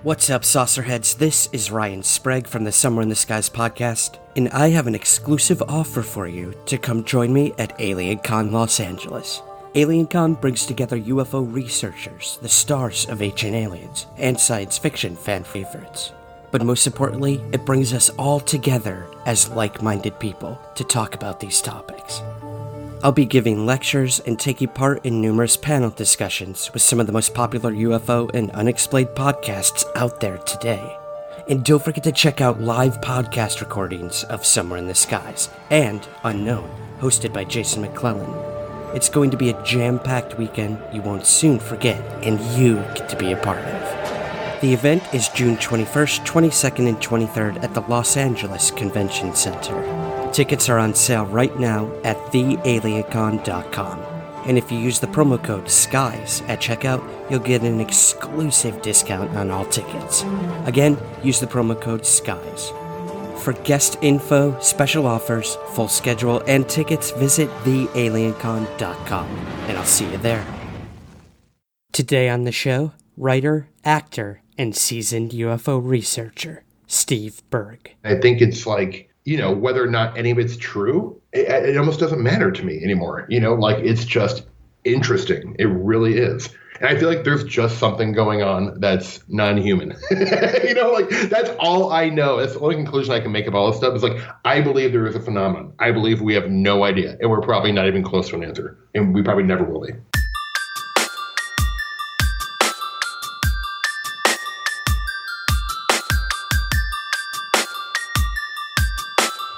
What's up, Saucerheads? This is Ryan Sprague from the Somewhere in the Skies podcast, and I have an exclusive offer for you to come join me at AlienCon Los Angeles. AlienCon brings together UFO researchers, the stars of Ancient Aliens, and science fiction fan favorites. But most importantly, it brings us all together as like-minded people to talk about these topics. I'll be giving lectures and taking part in numerous panel discussions with some of the most popular UFO and unexplained podcasts out there today. And don't forget to check out live podcast recordings of Somewhere in the Skies and Unknown, hosted by Jason McClellan. It's going to be a jam-packed weekend you won't soon forget, and you get to be a part of. The event is June 21st, 22nd, and 23rd at the Los Angeles Convention Center. Tickets are on sale right now at thealiencon.com. And if you use the promo code SKIES at checkout, you'll get an exclusive discount on all tickets. Again, use the promo code SKIES. For guest info, special offers, full schedule, and tickets, visit thealiencon.com. And I'll see you there. Today on the show, writer, actor, and seasoned UFO researcher, Steve Berg. I think it's like, whether or not any of it's true, it almost doesn't matter to me anymore. It's just interesting. It really is. And I feel like there's just something going on that's non-human. That's all I know. That's the only conclusion I can make of all this stuff is I believe there is a phenomenon. I believe we have no idea. And we're probably not even close to an answer. And we probably never will be.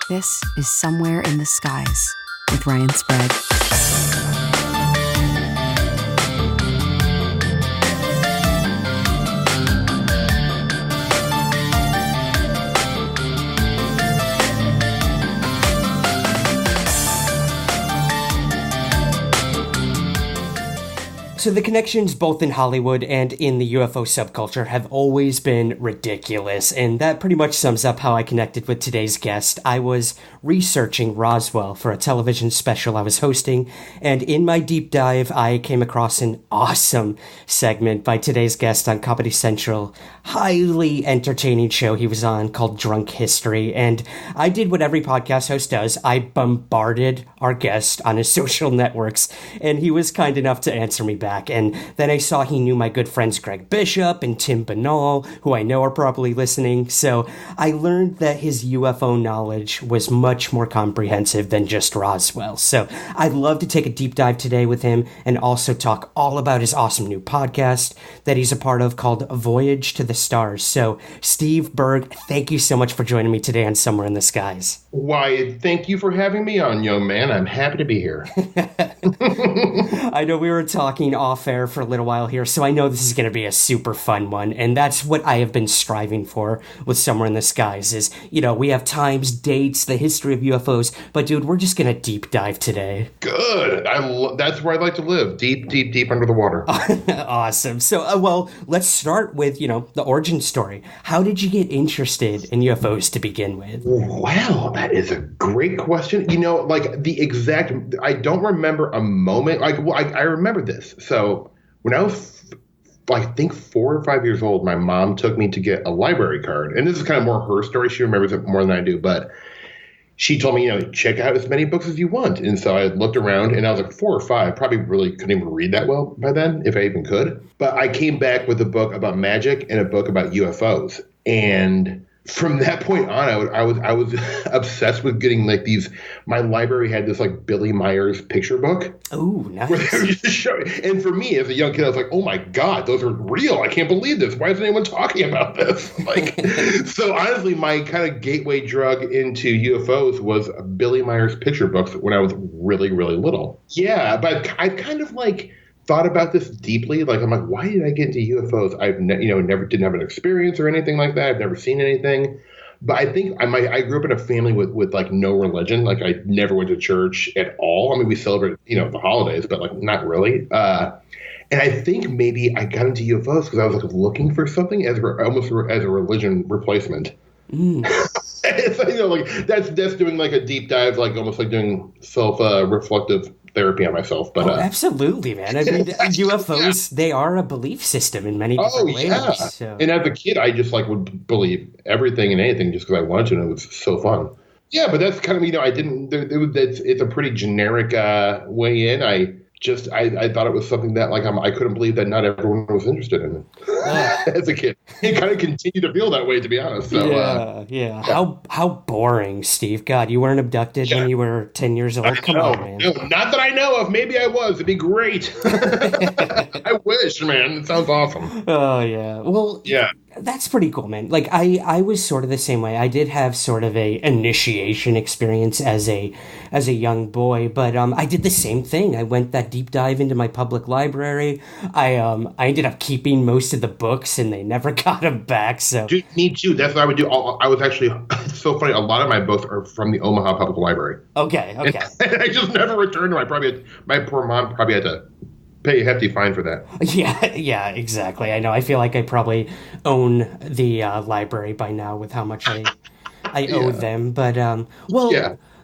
This is Somewhere in the Skies with Ryan Sprague. So the connections both in Hollywood and in the UFO subculture have always been ridiculous, and that pretty much sums up how I connected with today's guest. I was researching Roswell for a television special I was hosting, and in my deep dive, I came across an awesome segment by today's guest on Comedy Central, highly entertaining show he was on called Drunk History, and I did what every podcast host does. I bombarded our guest on his social networks, and he was kind enough to answer me back. And then I saw he knew my good friends Greg Bishop and Tim Banal, who I know are probably listening. So I learned that his UFO knowledge was much more comprehensive than just Roswell. So I'd love to take a deep dive today with him and also talk all about his awesome new podcast that he's a part of called Voyage to the Stars. So Steve Berg, thank you so much for joining me today on Somewhere in the Skies. Why, thank you for having me on, young man. I'm happy to be here. I know we were talking off air for a little while here, so I know this is going to be a super fun one, and that's what I have been striving for with Somewhere in the Skies is, we have times, dates, the history of UFOs, but dude, we're just going to deep dive today. Good. That's where I'd like to live, deep, deep, deep under the water. Awesome. So, let's start with, the origin story. How did you get interested in UFOs to begin with? Well, that is a great question. I don't remember a moment. I remember this. So when I was, I think 4 or 5 years old, my mom took me to get a library card. And this is kind of more her story. She remembers it more than I do. But she told me, check out as many books as you want. And so I looked around and I was 4 or 5, probably really couldn't even read that well by then, if I even could. But I came back with a book about magic and a book about UFOs. And from that point on, I was obsessed with getting these. My library had this Billy Myers picture book. Oh, nice. Where they were just showing. And for me as a young kid, I was like, oh my God, those are real. I can't believe this. Why isn't anyone talking about this? So honestly, my kind of gateway drug into UFOs was Billy Myers picture books when I was really, really little. Yeah, but I kind of thought about this deeply. I'm why did I get into UFOs? I've never didn't have an experience or anything like that. I've never seen anything. But I think I grew up in a family with no religion. I never went to church at all. I mean, we celebrate, the holidays, but not really. And I think maybe I got into UFOs because I was looking for something almost as a religion replacement. So, that's doing a deep dive, almost doing self-reflective therapy on myself. But absolutely, man. I mean, UFOs, they are a belief system in many different ways. Yeah. So. And as a kid, I just would believe everything and anything just because I wanted to, and it was so fun. Yeah, but that's kind of, I didn't, it's a pretty generic way in. I thought it was something that I couldn't believe that not everyone was interested in it as a kid. It kind of continued to feel that way, to be honest. So, yeah. How boring, Steve. God, you weren't abducted when you were 10 years old? Come on, man. No, not that I know of. Maybe I was. It'd be great. I wish, man. It sounds awesome. Oh, yeah. Well, yeah. That's pretty cool, man. I was sort of the same way. I did have sort of a initiation experience as a young boy, but I did the same thing. I went that deep dive into my public library. I ended up keeping most of the books, and they never got them back. So, dude, me too. That's what I would do. I was actually, it's so funny. A lot of my books are from the Omaha Public Library. Okay. And I just never returned them. My poor mom probably had to pay a hefty fine for that. Yeah, exactly. I know. I feel like I probably own the library by now with how much I owe them. But,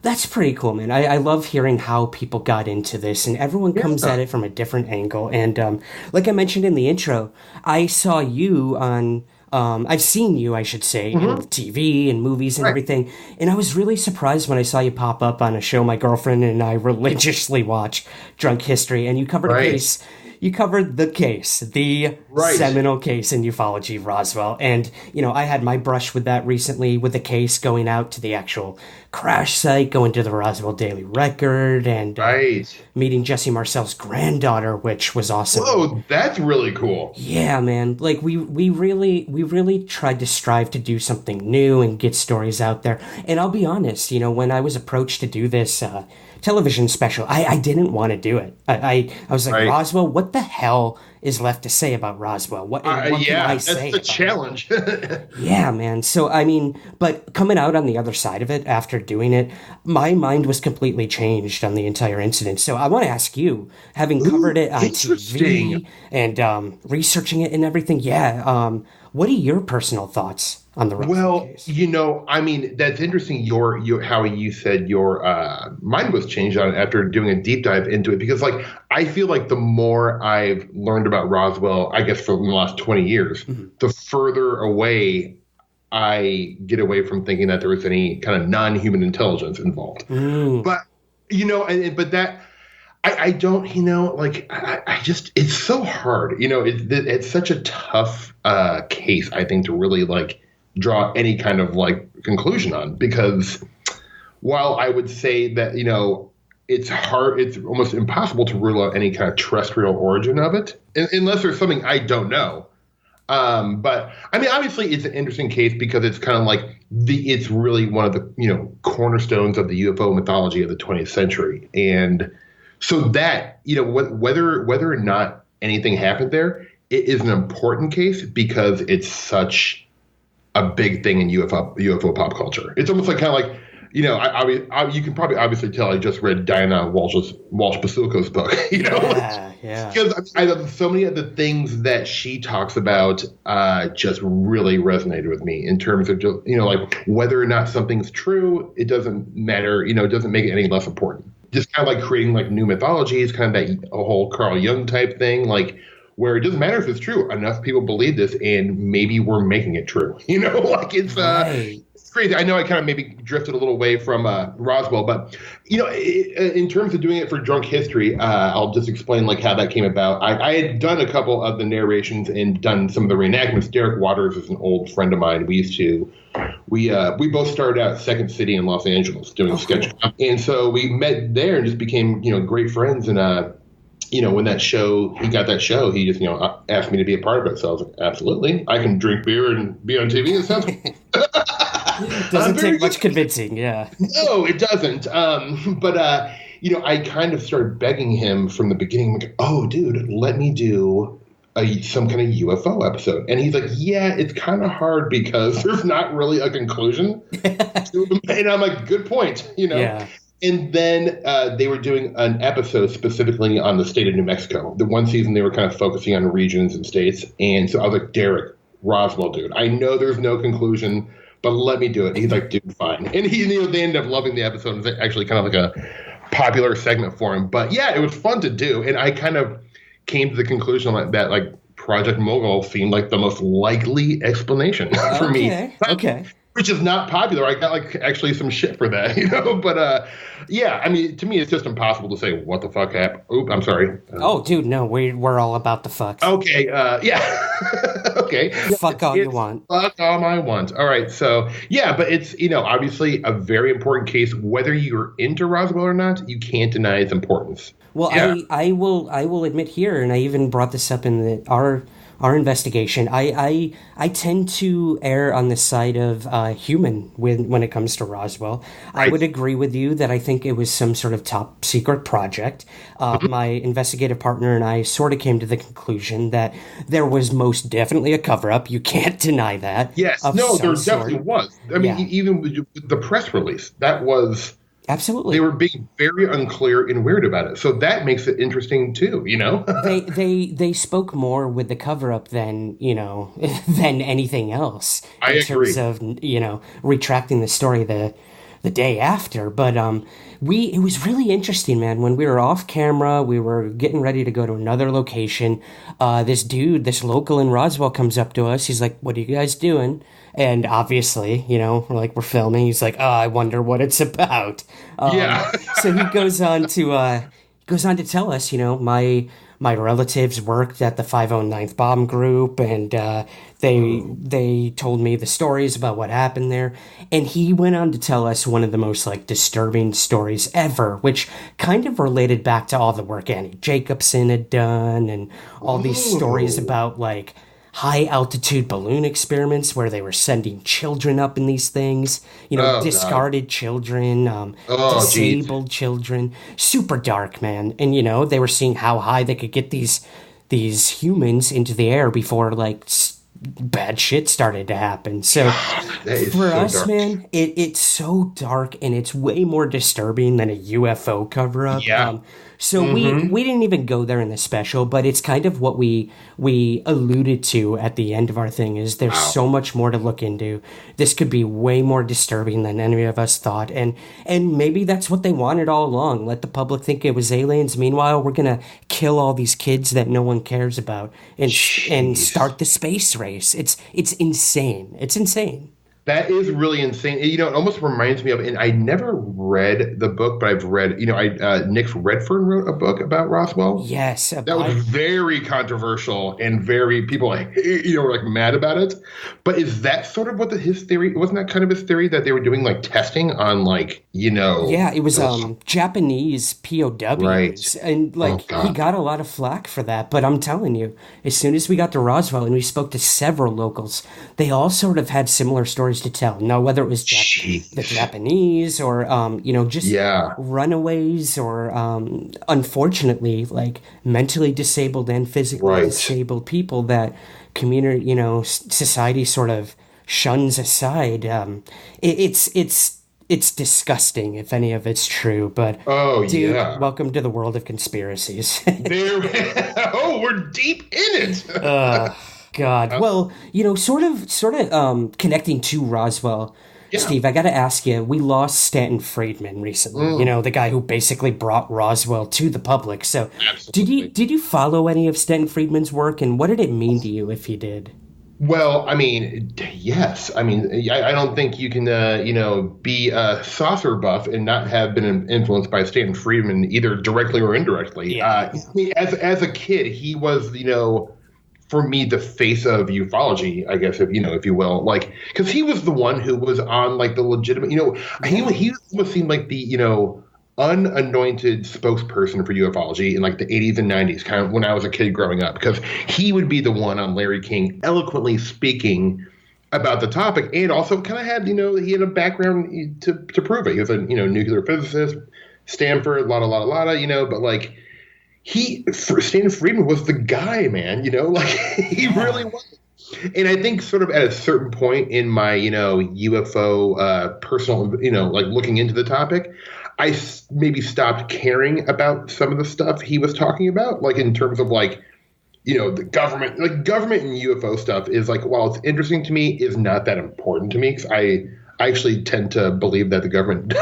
that's pretty cool, man. I love hearing how people got into this, and everyone comes at it from a different angle. And like I mentioned in the intro, I saw you on... I've seen you, I should say, in TV and movies and everything. And I was really surprised when I saw you pop up on a show my girlfriend and I religiously watch, Drunk History. And you covered a case. You covered the case, the seminal case in ufology, Roswell. And, I had my brush with that recently with the case going out to the actual crash site, going to the Roswell Daily Record, and meeting Jesse Marcel's granddaughter, which was awesome. Whoa, that's really cool. Yeah, man. We really tried to strive to do something new and get stories out there. And I'll be honest, when I was approached to do this television special, I didn't want to do it. I was like, Roswell, what the hell is left to say about Roswell? What can I say? That's the challenge. Yeah, man. So, but coming out on the other side of it after doing it, my mind was completely changed on the entire incident. So I want to ask you, having covered it on TV and researching it and everything, what are your personal thoughts on the Roswell case? That's interesting. How you said your mind was changed on it after doing a deep dive into it, because I feel like the more I've learned about Roswell, I guess for the last 20 years, the further away I get away from thinking that there was any kind of non-human intelligence involved. But I don't, I just, it's so hard, it's such a tough case, I think, to really draw any kind of conclusion on, because while I would say that, it's hard, it's almost impossible to rule out any kind of terrestrial origin of it, unless there's something I don't know. But obviously it's an interesting case because it's kind of it's really one of the, cornerstones of the UFO mythology of the 20th century. And so that, whether or not anything happened there, it is an important case because it's such a big thing in UFO pop culture. It's almost you can probably obviously tell I just read Diana Walsh Basulko's book, Because so many of the things that she talks about just really resonated with me in terms of just, whether or not something's true, it doesn't matter, it doesn't make it any less important. Just kind of creating new mythologies, kind of that whole Carl Jung type thing, where it doesn't matter if it's true. Enough people believe this, and maybe we're making it true. It's crazy. I know I kind of maybe drifted a little away from Roswell, but in terms of doing it for Drunk History, I'll just explain how that came about. I had done a couple of the narrations and done some of the reenactments. Derek Waters is an old friend of mine. We both started out at Second City in Los Angeles doing sketch, and so we met there and just became great friends. And when he got that show, he just asked me to be a part of it. So I was like, absolutely, I can drink beer and be on TV. It sounds. Doesn't take much convincing, yeah. No, it doesn't. But I kind of started begging him from the beginning. I'm like, oh, dude, let me do some kind of UFO episode. And he's like, yeah, it's kind of hard because there's not really a conclusion to them. And I'm like, good point, Yeah. And then they were doing an episode specifically on the state of New Mexico. The one season they were kind of focusing on regions and states. And so I was like, Derek, Roswell, dude, I know there's no conclusion, but let me do it. And he's like, dude, fine. And they ended up loving the episode. It's actually kind of popular segment for him. But yeah, it was fun to do. And I kind of came to the conclusion that like Project Mogul seemed like the most likely explanation for me. Okay. Which is not popular. I got like actually some shit for that, But yeah, I mean, to me, it's just impossible to say what the fuck happened. Oop, I'm sorry. Oh, dude, no, we're all about the fucks. Okay, yeah, okay. Fuck all you want. Fuck all I want. All right, so yeah, but it's obviously a very important case. Whether you're into Roswell or not, you can't deny its importance. Well, yeah. I will admit here, and I even brought this up in our investigation. I tend to err on the side of human when it comes to Roswell. Right. I would agree with you that I think it was some sort of top secret project. My investigative partner and I sort of came to the conclusion that there was most definitely a cover-up. You can't deny that. Yes. No, there definitely was. I mean, even with the press release, that was... Absolutely. They were being very unclear and weird about it. So that makes it interesting too, They spoke more with the cover up than than anything else. In terms of, retracting the story the day after. But it was really interesting, man. When we were off camera, we were getting ready to go to another location. This local in Roswell comes up to us. He's like, "What are you guys doing?" And obviously, we're filming. He's like, "Oh, I wonder what it's about." Yeah. So he goes on to tell us, my relatives worked at the 509th Bomb Group, and they told me the stories about what happened there. And he went on to tell us one of the most disturbing stories ever, which kind of related back to all the work Annie Jacobson had done, and all these stories about high altitude balloon experiments where they were sending children up in these things, discarded children, disabled children, super dark, man. And, they were seeing how high they could get these humans into the air before bad shit started to happen. So for us, dark. Man, it's so dark, and it's way more disturbing than a UFO cover-up. Yeah. So we didn't even go there in the special, but it's kind of what we alluded to at the end of our thing is there's so much more to look into. This could be way more disturbing than any of us thought. And maybe that's what they wanted all along. Let the public think it was aliens. Meanwhile, we're going to kill all these kids that no one cares about and start the space race. It's insane. It's insane. That is really insane. It almost reminds me of, and I never read the book, but I've read, Nick Redfern wrote a book about Roswell. Yes. That was very controversial and very, people were mad about it. But is that sort of what his theory, wasn't that kind of his theory that they were doing testing on Yeah, it was Japanese POWs. Right. And he got a lot of flack for that. But I'm telling you, as soon as we got to Roswell and we spoke to several locals, they all sort of had similar stories to tell. Now, whether it was the Japanese or, just runaways or, unfortunately, mentally disabled and physically disabled people that community, society sort of shuns aside. It's disgusting if any of it's true, but dude, welcome to the world of conspiracies. We're deep in it. God. Well, sort of connecting to Roswell, Steve, I got to ask you, we lost Stanton Friedman recently, the guy who basically brought Roswell to the public. So did you follow any of Stanton Friedman's work, and what did it mean to you if you did? Well, I mean, yes. I mean, I don't think you can, be a saucer buff and not have been influenced by Stanton Friedman either directly or indirectly. As a kid, he was, for me, the face of ufology, I guess, if you will, because he was the one who was on the legitimate, he almost seemed like the, unanointed spokesperson for ufology in the 80s and 90s, kind of when I was a kid growing up, because he would be the one on Larry King eloquently speaking about the topic, and also kind of had, he had a background to prove it. He was a, nuclear physicist, Stanford, la but Stanton Friedman was the guy, man, he really was. And I think sort of at a certain point in my, UFO personal, looking into the topic, I maybe stopped caring about some of the stuff he was talking about, in terms of the government, government and UFO stuff is while it's interesting to me, is not that important to me, because I actually tend to believe that the government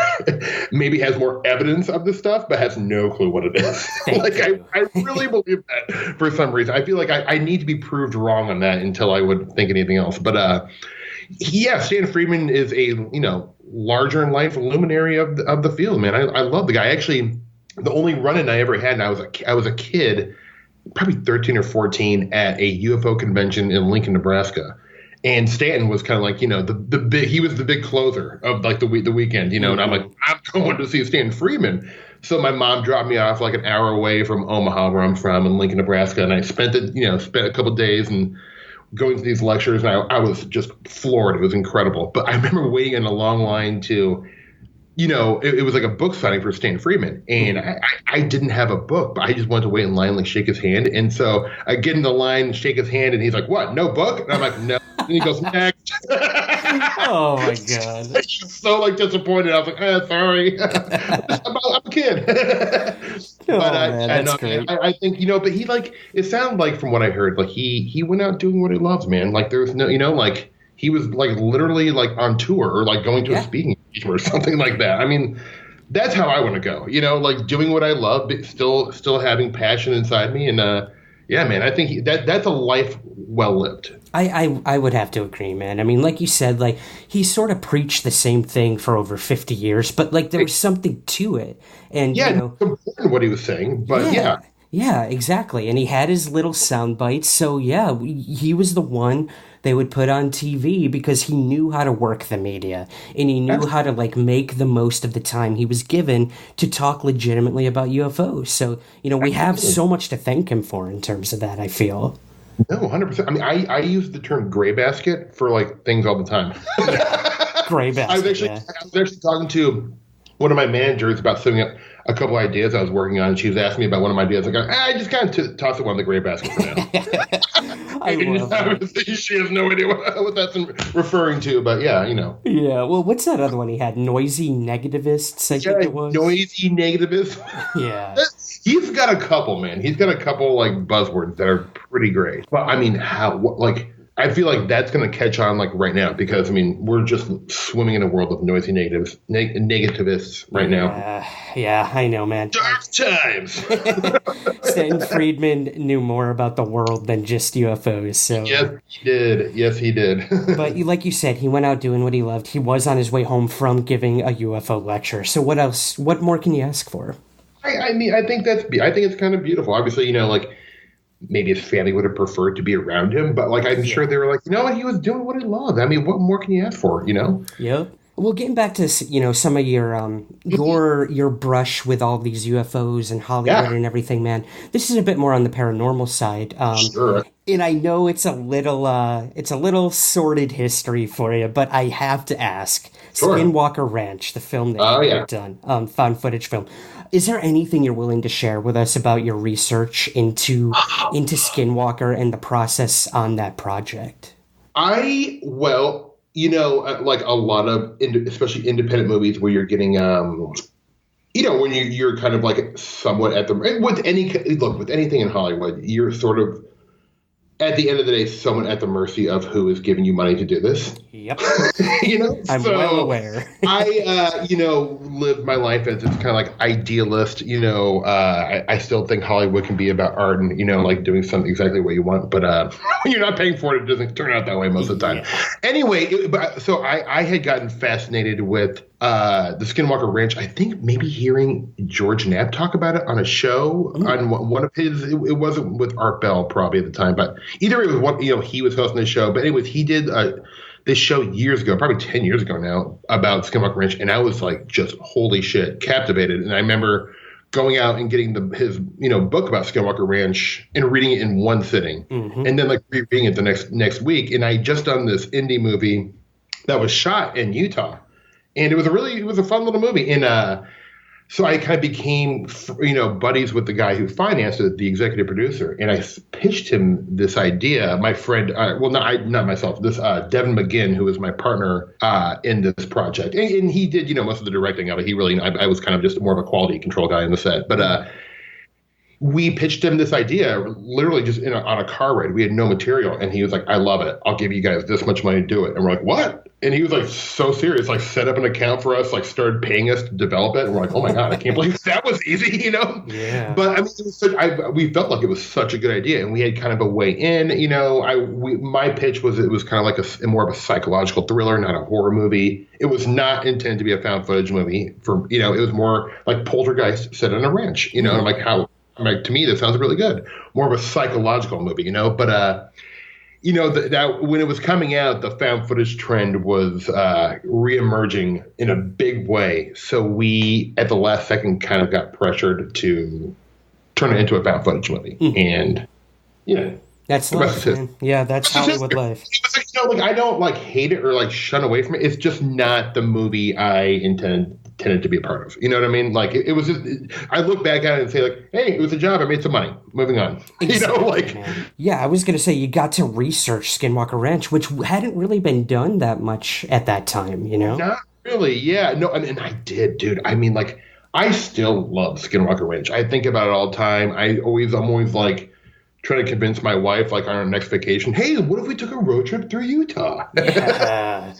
maybe has more evidence of this stuff, but has no clue what it is. I really believe that for some reason. I feel like I need to be proved wrong on that until I would think anything else. But Stanton Friedman is a larger in life luminary of the field, man. I love the guy. Actually, the only run-in I ever had, and I was a kid, probably 13 or 14, at a UFO convention in Lincoln, Nebraska. And Stanton was kind of like, the big, he was the big closer of like the weekend, and I'm like, I'm going to see Stanton Friedman. So my mom dropped me off like an hour away from Omaha, where I'm from, in Lincoln, Nebraska. And I spent a couple of days and going to these lectures, and I was just floored. It was incredible. But I remember waiting in a long line to, it was like a book signing for Stanton Friedman. And I didn't have a book, but I just wanted to wait in line, like shake his hand. And so I get in the line, shake his hand, and he's like, "What? No book?" And I'm like, "No." And he goes, "Next." Oh my God. He's so like disappointed. I was like, "Sorry." I'm a kid. Man, that's great. I think, but he it sounded like, from what I heard, like he went out doing what he loves, man. Like there's no, like he was like literally like on tour or like going to a speaking engagement or something like that. I mean, that's how I want to go, like doing what I love, but still having passion inside me. And yeah, man, I think that's a life well lived. I would have to agree, man. I mean, like you said, like he sort of preached the same thing for over 50 years, but like there was something to it. And it's important what he was saying, but yeah. Yeah, exactly. And he had his little sound bites. So yeah, he was the one they would put on TV because he knew how to work the media and he knew how to like make the most of the time he was given to talk legitimately about UFOs. So, we have so much to thank him for in terms of that, I feel. No, 100%. I mean, I use the term gray basket for like things all the time. Gray basket. I was actually talking to one of my managers about setting up a couple ideas I was working on. She was asking me about one of my ideas. I just kind of toss it on the gray basket for now. I love that. She has no idea what that's referring to, but yeah, Yeah, well, what's that other one he had? Noisy negativists, I think it was. Noisy negativists. Yeah. He's got a couple, man. He's got a couple like buzzwords that are pretty great. But I mean, I feel like that's going to catch on like right now because I mean we're just swimming in a world of noisy negativists right now. Yeah, I know, man. Dark times. Stanton Friedman knew more about the world than just UFOs. So Yes, he did. But like you said, he went out doing what he loved. He was on his way home from giving a UFO lecture. So what else? What more can you ask for? I mean, I think it's kind of beautiful. Obviously, like. Maybe his family would have preferred to be around him, but like I'm sure they were like, he was doing what he loved. I mean, what more can you ask for, Yep. Well, getting back to some of your brush with all these UFOs and Hollywood and everything, man. This is a bit more on the paranormal side. Sure. And I know it's a little sordid history for you, but I have to ask. Sure. Skinwalker Ranch, the film that you've done, found footage film. Is there anything you're willing to share with us about your research into Skinwalker and the process on that project? Like a lot of, especially independent movies where you're getting, when you're kind of like somewhat with anything in Hollywood, you're sort of, at the end of the day, someone at the mercy of who is giving you money to do this. Yep. I'm well aware. I lived my life as this kind of like idealist. I still think Hollywood can be about art and, like doing something exactly what you want. But when you're not paying for it, it doesn't turn out that way most of the time. Yeah. Anyway, so I had gotten fascinated with the Skinwalker Ranch. I think maybe hearing George Knapp talk about it on a show on one of his, it wasn't with Art Bell probably at the time, but either it was one, he was hosting the show. But anyways, he did this show years ago, probably 10 years ago now, about Skinwalker Ranch. And I was like, just holy shit, captivated. And I remember going out and getting his book about Skinwalker Ranch and reading it in one sitting, and then like reading it the next week. And I just done this indie movie that was shot in Utah, and it was a fun little movie. And so I kind of became buddies with the guy who financed it, the executive producer, and I pitched him this idea. My friend, not myself, this Devin McGinn, who was my partner in this project, and he did most of the directing of it. He really, I was kind of just more of a quality control guy in the set, but we pitched him this idea literally just on a car ride. We had no material. And he was like, I love it. I'll give you guys this much money to do it. And we're like, what? And he was like so serious, like set up an account for us, like started paying us to develop it. And we're like, oh my God, I can't believe that was easy, you know? Yeah. But I mean, it was we felt like it was such a good idea. And we had kind of a way in, you know, my pitch was, it was kind of like a more of a psychological thriller, not a horror movie. It was not intended to be a found footage movie for, you know, it was more like Poltergeist set on a ranch, you know, and like how, like, to me, that sounds really good. More of a psychological movie, you know, but, you know, that when it was coming out, the found footage trend was reemerging in a big way. So we, at the last second, kind of got pressured to turn it into a found footage movie. And, you know. That's life, man. Yeah, that's Hollywood life. You know, like, I don't, like, hate it or, like, shun away from it. It's just not the movie I intended to be a part of. You know what I mean? Like, it was just, I look back at it and say, like, hey, it was a job. I made some money. Moving on. Exactly, you know, like. Man. Yeah, I was going to say, you got to research Skinwalker Ranch, which hadn't really been done that much at that time, you know? Not really, yeah. No, and I did, dude. I mean, like, I still love Skinwalker Ranch. I think about it all the time. I'm always, like, trying to convince my wife, like, on our next vacation, hey, what if we took a road trip through Utah? Yeah.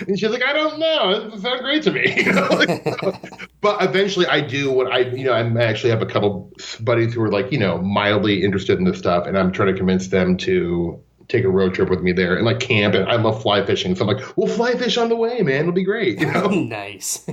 And she's like, I don't know. It sounds great to me. You know? Like, but eventually I do what I actually have a couple buddies who are, like, you know, mildly interested in this stuff. And I'm trying to convince them to take a road trip with me there and, like, camp. And I love fly fishing. So I'm like, we'll fly fish on the way, man. It'll be great. You know? Nice.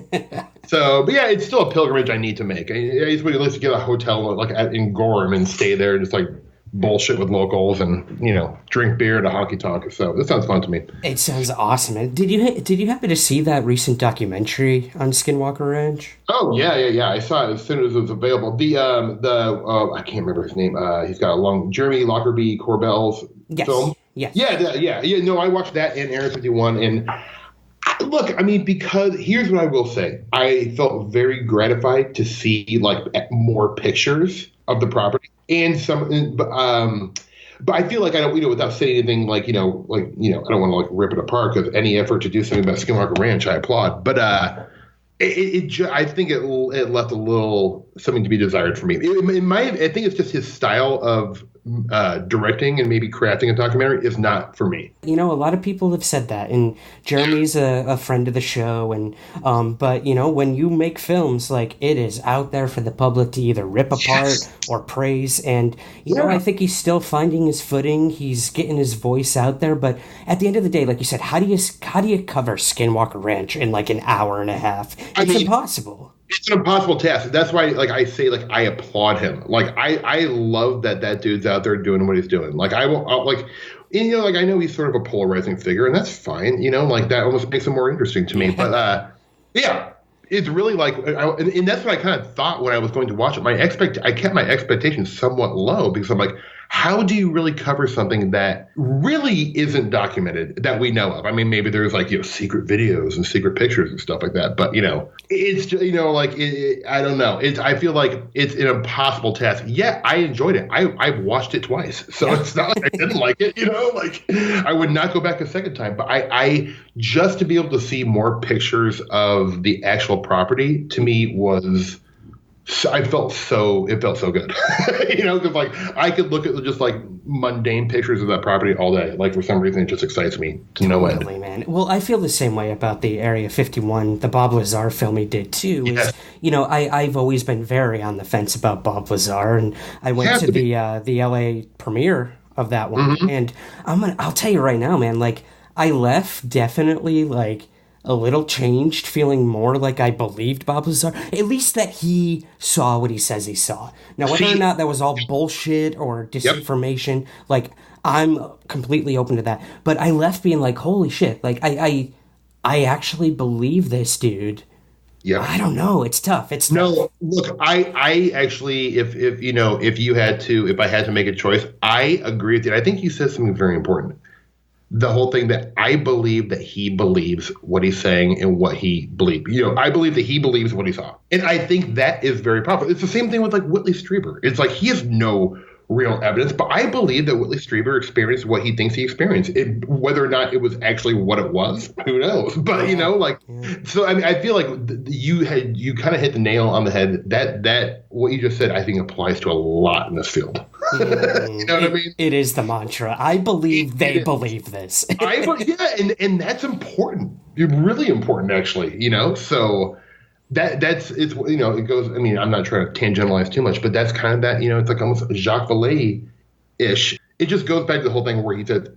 So, but yeah, it's still a pilgrimage I need to make. I used to at least get a hotel, like, in Gorham and stay there and just, like, bullshit with locals and, you know, drink beer at a honky tonk. So that sounds fun to me. It sounds awesome. And did you happen to see that recent documentary on Skinwalker Ranch? Oh yeah. I saw it as soon as it was available. The I can't remember his name. He's got a long Jeremy Lockerbie Corbell's film. Yes. Yeah. No, I watched that and Area 51. And look, I mean, because here's what I will say. I felt very gratified to see, like, more pictures of the property. And but I feel like I don't, you know, without saying anything, like, I don't want to, like, rip it apart, because any effort to do something about Skinwalker Ranch, I applaud. But I think it left a little something to be desired for me. I think it's just his style of directing and maybe crafting a documentary is not for me. You know, a lot of people have said that, and Jeremy's a friend of the show, and but, you know, when you make films, like, it is out there for the public to either rip apart or praise, and, you know, I think he's still finding his footing, he's getting his voice out there, but at the end of the day, like you said, how do you cover Skinwalker Ranch in, like, an hour and a half? It's impossible. It's an impossible task. That's why, like, I say, like, I applaud him. Like, I love that dude's out there doing what he's doing. Like, like, you know, like, I know he's sort of a polarizing figure, and that's fine. You know, like, that almost makes him more interesting to me. But yeah, it's really like, and that's what I kind of thought when I was going to watch it. I kept my expectations somewhat low, because I'm like, how do you really cover something that really isn't documented that we know of? I mean, maybe there's, like, you know, secret videos and secret pictures and stuff like that. But, you know, it's just, you know, like, I don't know. I feel like it's an impossible task. Yeah, I enjoyed it. I've watched it twice. So it's not like I didn't like it, you know, like, I would not go back a second time. But I just to be able to see more pictures of the actual property, to me, was... it felt so good, you know, because, like, I could look at just, like, mundane pictures of that property all day. Like, for some reason, it just excites me to no end. Totally, man. Well, I feel the same way about the Area 51, the Bob Lazar film he did too. Yeah. You know, I've always been very on the fence about Bob Lazar, and I went to the LA premiere of that one, and I'll tell you right now, man. Like, I left definitely, like, a little changed, feeling more like I believed Bob Lazar. At least that he saw what he says he saw. Now, whether or not that was all bullshit or disinformation, like, I'm completely open to that. But I left being like, holy shit, like, I actually believe this dude. Yeah. I don't know. It's tough. It's tough. No, look, I actually, if I had to make a choice, I agree with you. I think you said something very important. The whole thing that I believe that he believes what he's saying and what he believes. You know, I believe that he believes what he saw. And I think that is very powerful. It's the same thing with, like, Whitley Strieber. It's like he has no real evidence. But I believe that Whitley Strieber experienced what he thinks he experienced. Whether or not it was actually what it was, who knows? But so I mean, I feel like you kind of hit the nail on the head. That what you just said, I think applies to a lot in this field. You know what I mean? It is the mantra. I believe they believe this. And that's important. Really important, actually. So. It goes. I mean, I'm not trying to tangentialize too much, but that's kind of that. It's like almost Jacques Vallée-ish. It just goes back to the whole thing where he said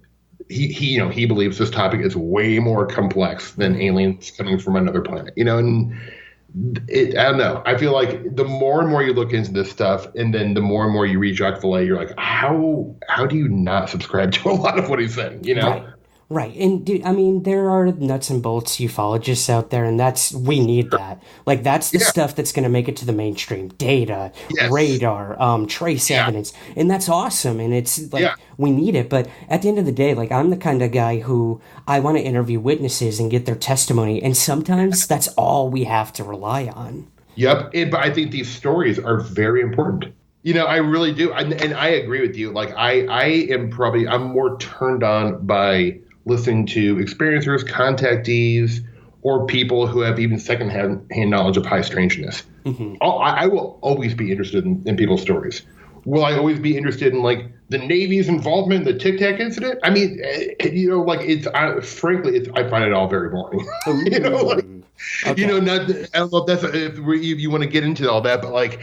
he believes this topic is way more complex than aliens coming from another planet. And I don't know. I feel like the more and more you look into this stuff, and then the more and more you read Jacques Vallée, you're like, how do you not subscribe to a lot of what he's saying? Right. And dude, I mean, there are nuts and bolts ufologists out there, and we need that. Like, that's the stuff that's going to make it to the mainstream. Data, radar, trace evidence. And that's awesome. And it's like, we need it. But at the end of the day, like, I'm the kind of guy who I want to interview witnesses and get their testimony. And sometimes that's all we have to rely on. Yep. But I think these stories are very important. I really do. And I agree with you. Like, I'm more turned on by listening to experiencers, contactees, or people who have even secondhand knowledge of high strangeness. Mm-hmm. I will always be interested in people's stories. Will I always be interested in, like, the Navy's involvement in the Tic Tac incident? I mean, frankly, I find it all very boring. Okay. I don't know if you want to get into all that, but, like,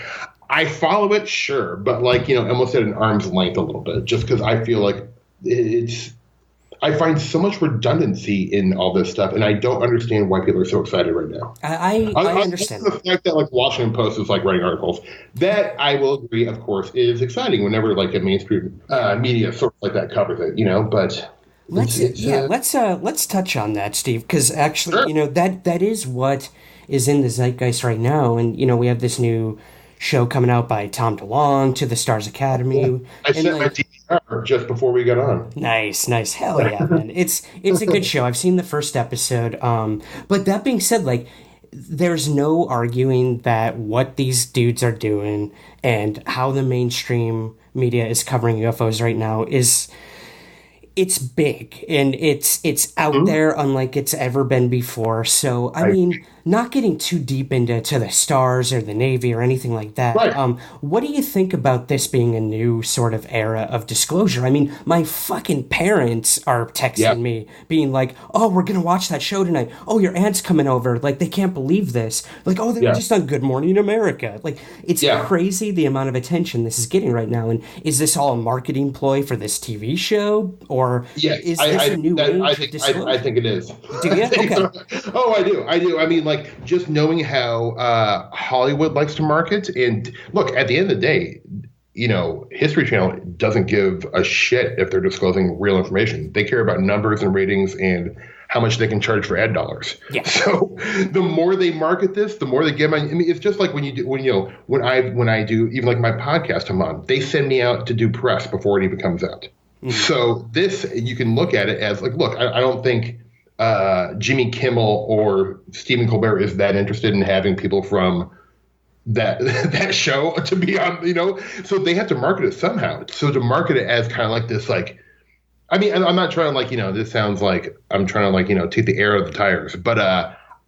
I follow it, sure, but, like, almost at an arm's length a little bit, just because I feel like I find so much redundancy in all this stuff, and I don't understand why people are so excited right now. I understand the fact that, like, Washington Post is, like, writing articles. That, I will agree, of course, is exciting whenever, like, a mainstream media sort of like that covers it, But let's touch on that, Steve, because actually, sure. that is what is in the zeitgeist right now, and we have this new show coming out by Tom DeLonge, To the Stars Academy. Yeah. I sent my DVR just before we got on. Nice. Hell yeah, man. It's a good show. I've seen the first episode. But that being said, like, there's no arguing that what these dudes are doing and how the mainstream media is covering UFOs right now it's big and it's out there unlike it's ever been before. So I mean, not getting too deep into the stars or the Navy or anything like that. Right. What do you think about this being a new sort of era of disclosure? I mean, my fucking parents are texting me being like, "Oh, we're gonna watch that show tonight. Oh, your aunt's coming over. Like, they can't believe this. Like, oh, they were just on Good Morning America." Like, it's crazy the amount of attention this is getting right now. And is this all a marketing ploy for this TV show, or is this a new age of disclosure? I think it is. Do you? Okay. Oh, I do. I mean, like, just knowing how Hollywood likes to market, and look, at the end of the day, History Channel doesn't give a shit if they're disclosing real information. They care about numbers and ratings and how much they can charge for ad dollars. Yeah. So the more they market this, the more they get money. I mean, it's just like when I do even like my podcast I'm on, they send me out to do press before it even comes out. Mm-hmm. So this, you can look at it as like, look, I don't think Jimmy Kimmel or Stephen Colbert is that interested in having people from that show to be on, so they have to market it somehow. So to market it as kind of like this, like, I mean, I'm not trying to, like, this sounds like I'm trying to, like, take the air out of the tires, but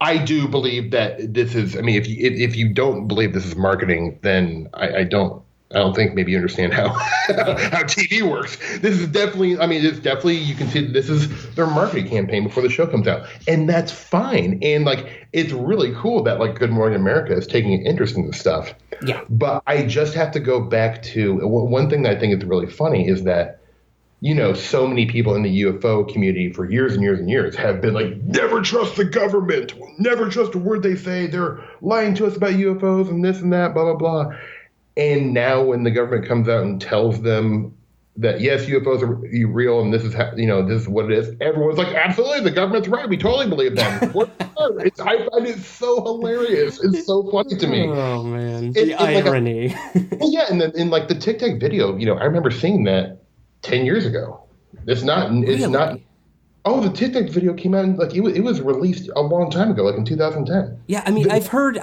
I do believe that this is, I mean, if you don't believe this is marketing, then I don't think maybe you understand how TV works. This is definitely, I mean, it's definitely, you can see this is their marketing campaign before the show comes out. And that's fine. And, like, it's really cool that, like, Good Morning America is taking an interest in this stuff. Yeah. But I just have to go back to one thing that I think is really funny is that, so many people in the UFO community for years and years and years have been like, never trust the government. Never trust a word they say. They're lying to us about UFOs and this and that, blah, blah, blah. And now when the government comes out and tells them that, yes, UFOs are real and this is how, this is what it is, everyone's like, absolutely, the government's right. We totally believe them. I find it so hilarious. It's so funny to me. Oh, man. The irony. And then in, like, the Tic Tac video, I remember seeing that 10 years ago. It's not. Oh, the Tic Tac video came out, like, it was released a long time ago, like in 2010. Yeah, I mean, I've heard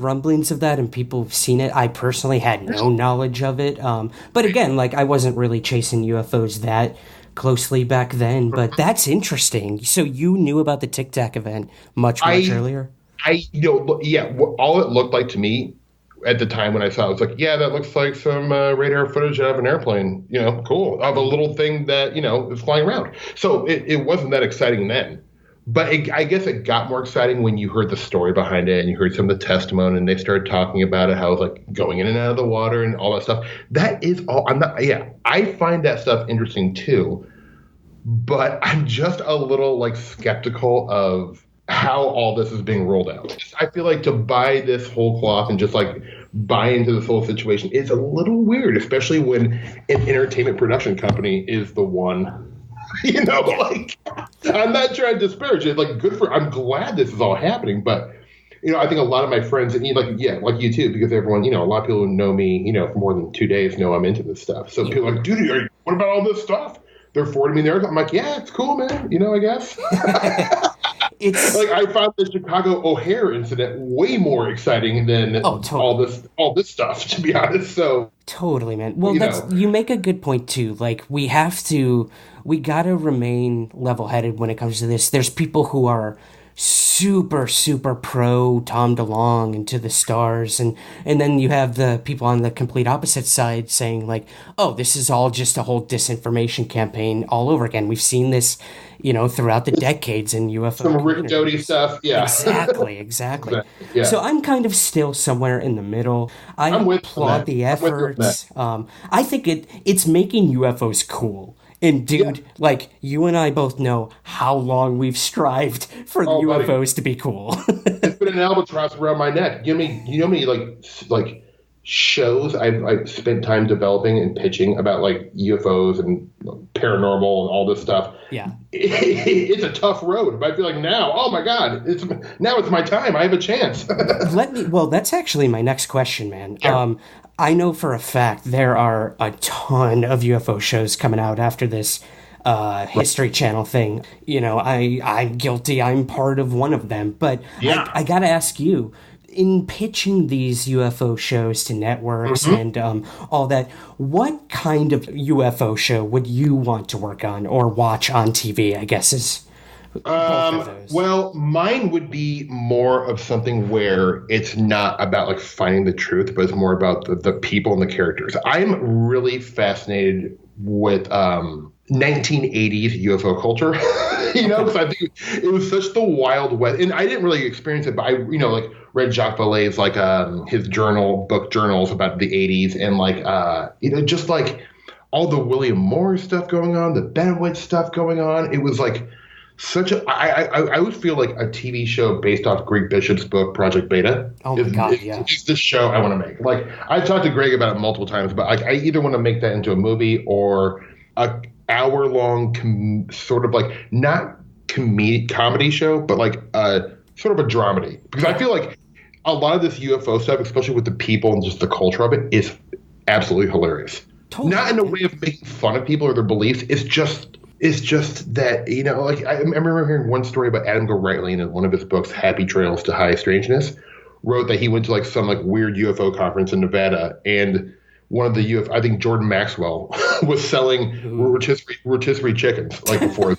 rumblings of that, and people have seen it. I personally had no knowledge of it. But again, like, I wasn't really chasing UFOs that closely back then. But that's interesting. So you knew about the Tic Tac event much earlier? All it looked like to me at the time when I saw it was like, yeah, that looks like some radar footage of an airplane, cool, of a little thing that, is flying around. So it wasn't that exciting then. But I guess it got more exciting when you heard the story behind it and you heard some of the testimony and they started talking about it, how it was like going in and out of the water and all that stuff. That is all. I find that stuff interesting too. But I'm just a little like skeptical of how all this is being rolled out. I feel like to buy this whole cloth and just like buy into this whole situation is a little weird, especially when an entertainment production company is the one, like, I'm not trying to disparage it. Like, I'm glad this is all happening, but I think a lot of my friends, and like you too, because everyone, a lot of people who know me, for more than 2 days know I'm into this stuff. So people are like, dude, what about all this stuff? They're forwarding me there. I'm like, yeah, it's cool, man. I guess. It's like I found the Chicago O'Hare incident way more exciting than all this stuff, to be honest. So totally, man. Well, you make a good point too. Like we gotta remain level-headed when it comes to this. There's people who are super, super pro Tom DeLonge and To the Stars, and then you have the people on the complete opposite side saying like, oh, this is all just a whole disinformation campaign all over again. We've seen this, throughout the decades in UFO. Some Rick Doty stuff, yeah. Exactly. Yeah. So I'm kind of still somewhere in the middle. I applaud the efforts. I think it's making UFOs cool. And dude, like you and I both know how long we've strived for UFOs to be cool. It's been an albatross around my neck. You know me like shows I've spent time developing and pitching about like UFOs and paranormal and all this stuff. Yeah, it's a tough road. But I feel like now, oh my God, it's my time. I have a chance. Well, that's actually my next question, man. Sure. I know for a fact there are a ton of UFO shows coming out after this History Channel thing. I'm guilty. I'm part of one of them. But I got to ask you, in pitching these UFO shows to networks and all that, what kind of UFO show would you want to work on or watch on TV, I guess is... Well, mine would be more of something where it's not about like finding the truth, but it's more about the people and the characters. I'm really fascinated with 1980s UFO culture, because I think it was such the Wild West, and I didn't really experience it, but I, like read Jacques Vallée's like his book journals about the 80s, and like just like all the William Morris stuff going on, the Bennewitz stuff going on. It was like I would feel like a TV show based off Greg Bishop's book Project Beta. Oh my God, yeah. It's the show I want to make. Like I've talked to Greg about it multiple times, but I either want to make that into a movie or a hour-long sort of like not comedy show, but like sort of a dramedy. Because I feel like a lot of this UFO stuff, especially with the people and just the culture of it, is absolutely hilarious. Totally. Not in a way of making fun of people or their beliefs. It's just that, like I remember hearing one story about Adam Golightly in one of his books, Happy Trails to High Strangeness, wrote that he went to like some like weird UFO conference in Nevada, and one of the I think Jordan Maxwell was selling rotisserie chickens like before.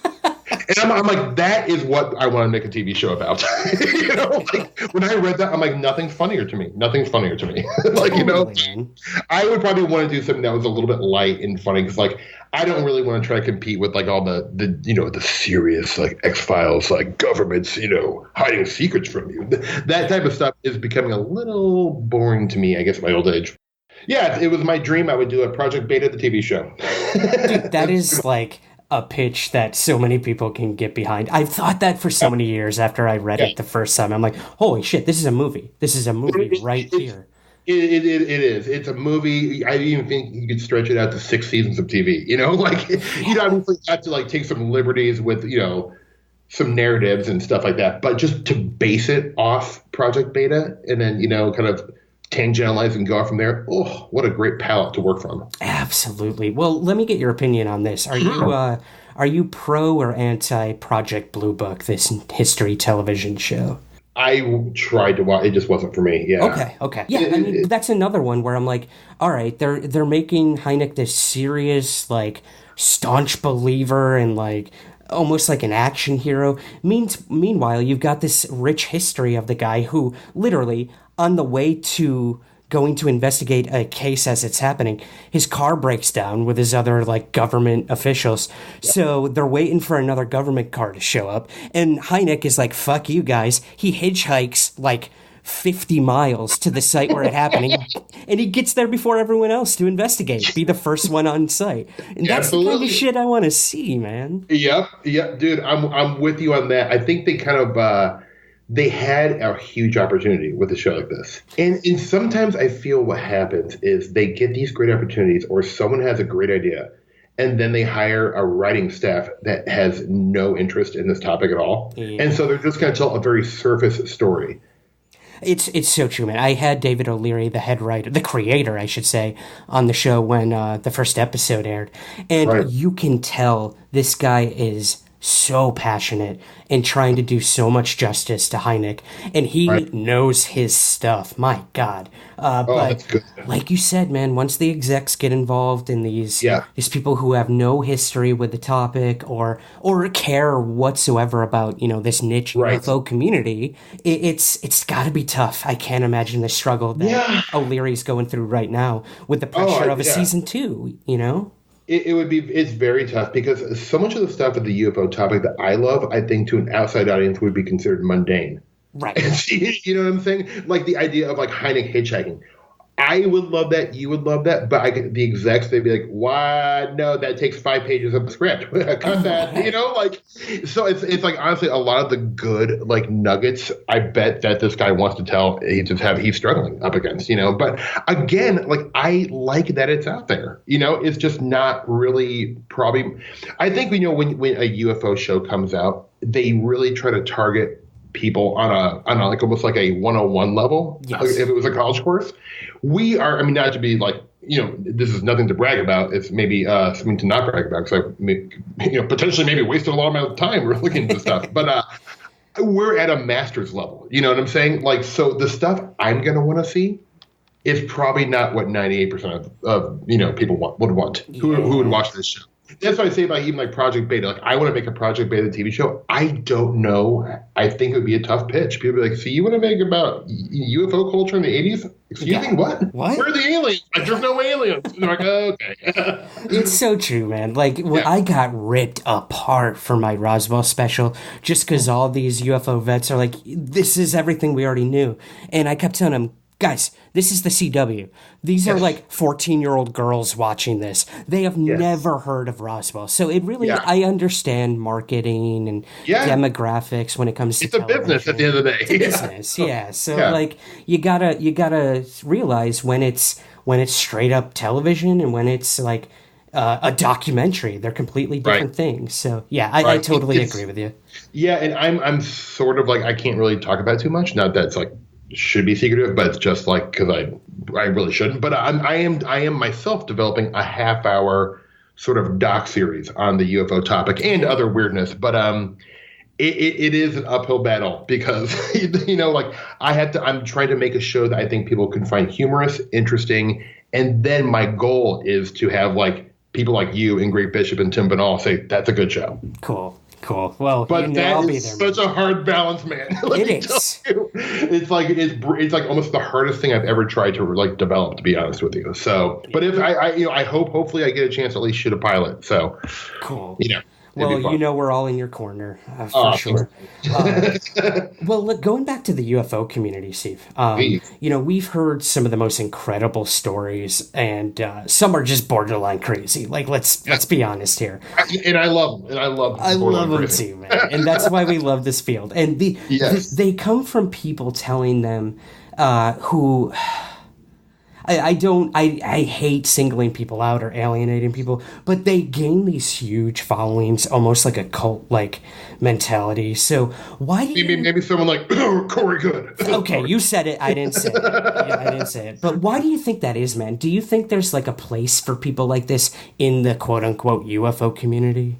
And I'm like, that is what I want to make a TV show about. Like when I read that, I'm like, nothing's funnier to me. Like, I would probably want to do something that was a little bit light and funny because, like, I don't really want to try to compete with like all the serious like X-Files, like governments, hiding secrets from you. That type of stuff is becoming a little boring to me, I guess, at my old age. Yeah, it was my dream. I would do a Project Beta, the TV show. Dude, that is like a pitch that so many people can get behind. I've thought that for so many years after I read it the first time. I'm like, holy shit, this is a movie. This is a movie here. It is. It's a movie. I even think you could stretch it out to 6 seasons of TV. Obviously have to like take some liberties with, some narratives and stuff like that. But just to base it off Project Beta and then, kind of tangentialize and go off from there. Oh, what a great palette to work from. Absolutely. Well, let me get your opinion on this. Are you pro or anti Project Blue Book, this history television show? I tried to watch. It just wasn't for me. Yeah. Okay. Yeah, I mean, that's another one where I'm like, all right, they're making Hynek this serious, like, staunch believer and, like, almost like an action hero. Meanwhile, you've got this rich history of the guy who literally, on the way to going to investigate a case as it's happening, his car breaks down with his other, like, government officials. Yep. So they're waiting for another government car to show up. And Hynek is like, fuck you guys. He hitchhikes, like, 50 miles to the site where it happened. And he gets there before everyone else to investigate, be the first one on site. And that's the kind of shit I want to see, man. Yep, dude, I'm with you on that. I think they kind of they had a huge opportunity with a show like this. And sometimes I feel what happens is they get these great opportunities, or someone has a great idea, and then they hire a writing staff that has no interest in this topic at all. Yeah. And so they're just going to tell a very surface story. It's so true, man. I had David O'Leary, the head writer, the creator, I should say, on the show when the first episode aired. And you can tell this guy is so passionate and trying to do so much justice to Hynek. And he knows his stuff. My God. But like you said, man, once the execs get involved in these people who have no history with the topic or care whatsoever about, you know, this niche UFO community, it's got to be tough. I can't imagine the struggle that O'Leary's going through right now with the pressure of a season 2, you know? It's very tough because so much of the stuff with the UFO topic that I love, I think to an outside audience would be considered mundane. Right. You know what I'm saying? Like the idea of like Hynek hitchhiking. I would love that. You would love that. But the execs, they'd be like, "What? No, that takes 5 pages of the script. Cut that." You know, like, so it's like honestly a lot of the good like nuggets. I bet that this guy wants to tell. He's struggling up against. You know, but again, like I like that it's out there. You know, it's just not really probably. I think we know when a UFO show comes out, they really try to target people on a like almost like a 101 level. Yes. Like if it was a college course. We are, I mean, not to be like, you know, this is nothing to brag about. It's maybe something to not brag about because potentially maybe wasted a lot of my time looking at this stuff. But we're at a master's level. You know what I'm saying? Like, so the stuff I'm going to want to see is probably not what 98% of you know, people would want who would watch this show. That's why I say about even like Project Beta. Like, I want to make a Project Beta TV show. I don't know. I think it would be a tough pitch. People be like, "So you want to make about UFO culture in the 80s? Excuse me, what? Where are the aliens? Like, there's no aliens." And they're like, oh, "Okay." It's so true, man. Like, I got ripped apart for my Roswell special just because all these UFO vets are like, "This is everything we already knew," and I kept telling them, guys, this is the CW. These are like 14-year-old girls watching this. They have never heard of Roswell. So it really, I understand marketing and demographics when it comes to television. A business at the end of the day. It's a business, yeah. So like you gotta realize when it's straight up television and when it's like a documentary. They're completely different things. So yeah, I totally agree with you. Yeah, and I'm sort of like, I can't really talk about it too much. Not that it's like should be secretive, but it's just like because I really shouldn't. But I am myself developing a half-hour sort of doc series on the UFO topic and other weirdness. But it is an uphill battle because you know, like I'm trying to make a show that I think people can find humorous, interesting, and then my goal is to have like people like you and Greg Bishop and Tim Banal say that's a good show. Cool. Well, but you know, that I'll be is there, such a hard balance, man. It is. It's like almost the hardest thing I've ever tried to like develop, to be honest with you. So, but if I hopefully I get a chance to at least shoot a pilot. So, cool. You know. Well, you know, we're all in your corner for sure. Well, look, going back to the UFO community, Steve, you know, we've heard some of the most incredible stories, and some are just borderline crazy. Like, let's be honest here. And I love them. I love them too, man. And that's why we love this field. And they come from people telling them who. I hate singling people out or alienating people, but they gain these huge followings, almost like a cult-like mentality. So why do maybe someone like Corey Good? Okay, you said it. I didn't say it. Yeah, I didn't say it. But why do you think that is, man? Do you think there's like a place for people like this in the quote-unquote UFO community?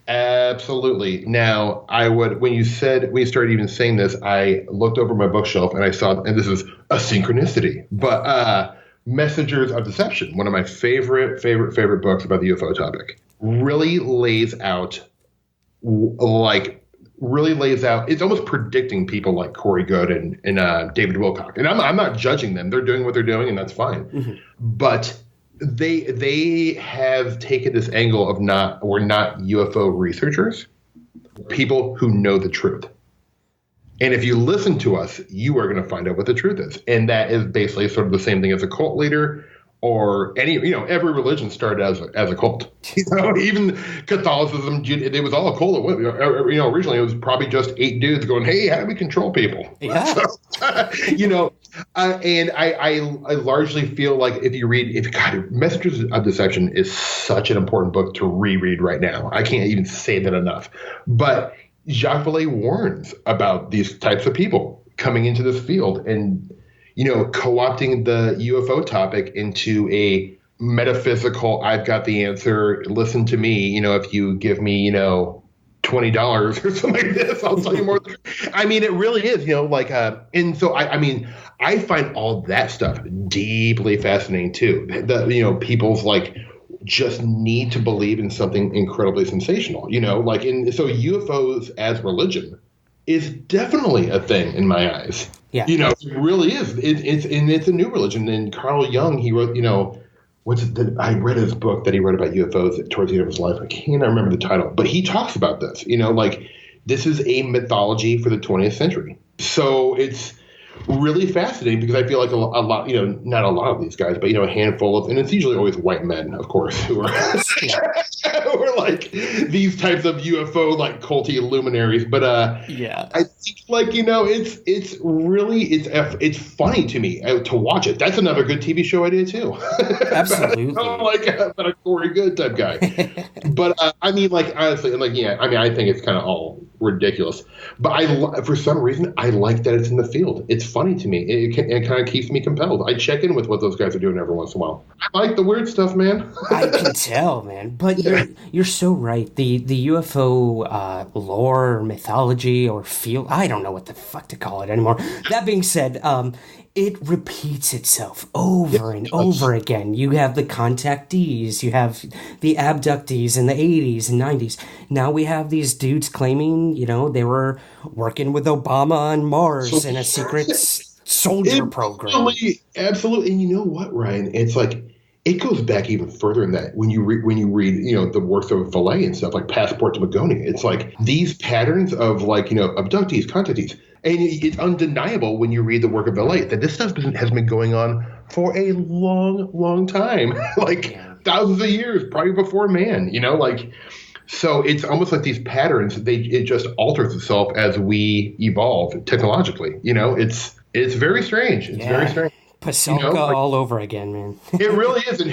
Absolutely. Now, when you started even saying this, I looked over my bookshelf and I saw, and this is a synchronicity, but Messengers of Deception, one of my favorite books about the UFO topic, really lays out, it's almost predicting people like Corey Good and David Wilcock. And I'm not judging them. They're doing what they're doing, and that's fine. Mm-hmm. But they have taken this angle of we're not UFO researchers, people who know the truth. And if you listen to us, you are going to find out what the truth is. And that is basically sort of the same thing as a cult leader or every religion started as a cult. Even Catholicism, it was all a cult. Originally it was probably just 8 dudes going, "Hey, how do we control people?" Yeah. So, and I largely feel like Messengers of Deception is such an important book to reread right now. I can't even say that enough. But Jacques Vallée warns about these types of people coming into this field and, co-opting the UFO topic into a metaphysical, I've got the answer, listen to me, if you give me, $20 or something like this, I'll tell you more. I mean, it really is, and so I find all that stuff deeply fascinating too. People's just need to believe in something incredibly sensational, so UFOs as religion is definitely a thing in my eyes. Yeah. It really is. It's a new religion. And Carl Jung, he wrote, I read his book that he wrote about UFOs towards the end of his life. I can't remember the title, but he talks about this, this is a mythology for the 20th century. So it's really fascinating because I feel like a lot, not a lot of these guys, but, a handful of, and it's usually always white men, of course, who are, who are like these types of UFO, culty luminaries. But I think it's really, it's funny to me to watch it. That's another good TV show idea too. Absolutely. But a Corey Good type guy. But honestly, I think it's kind of all ridiculous. But for some reason, I like that it's in the field. It's funny to me. It kind of keeps me compelled. I check in with what those guys are doing every once in a while. I like the weird stuff, man. I can tell, man. But you're so right. The UFO lore, mythology, or field, I don't know what the fuck to call it anymore. That being said, it repeats itself over and over again. You have the contactees, you have the abductees in the 80s and 90s. Now we have these dudes claiming, they were working with Obama on Mars in a secret soldier program. Absolutely. And you know what, Ryan? It's it goes back even further than that. When you read, the works of Vallée and stuff like Passport to Magonia, it's these patterns of abductees, contactees. And it's undeniable when you read the work of Vallée that this stuff has been going on for a long, long time, thousands of years, probably before man, so it's almost like these patterns, it just alters itself as we evolve technologically. It's very strange. It's very strange. Pasolka all over again, man. It really is. And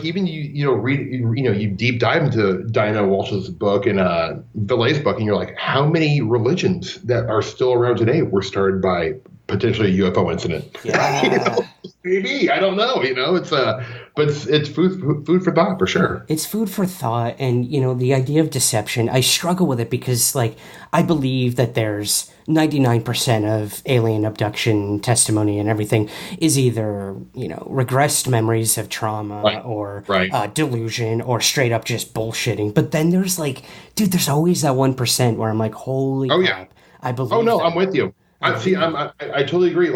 even you deep dive into Diana Walsh's book and Vallée's book, and you're like, how many religions that are still around today were started by potentially a UFO incident? Yeah. Maybe, I don't know. But it's food for thought for sure. It's food for thought, and the idea of deception. I struggle with it because, I believe that there's 99% of alien abduction testimony and everything is either regressed memories of trauma or delusion or straight up just bullshitting. But then there's there's always that 1% where I'm like, holy crap, yeah. I believe. Oh no, that. I'm with you. I totally agree.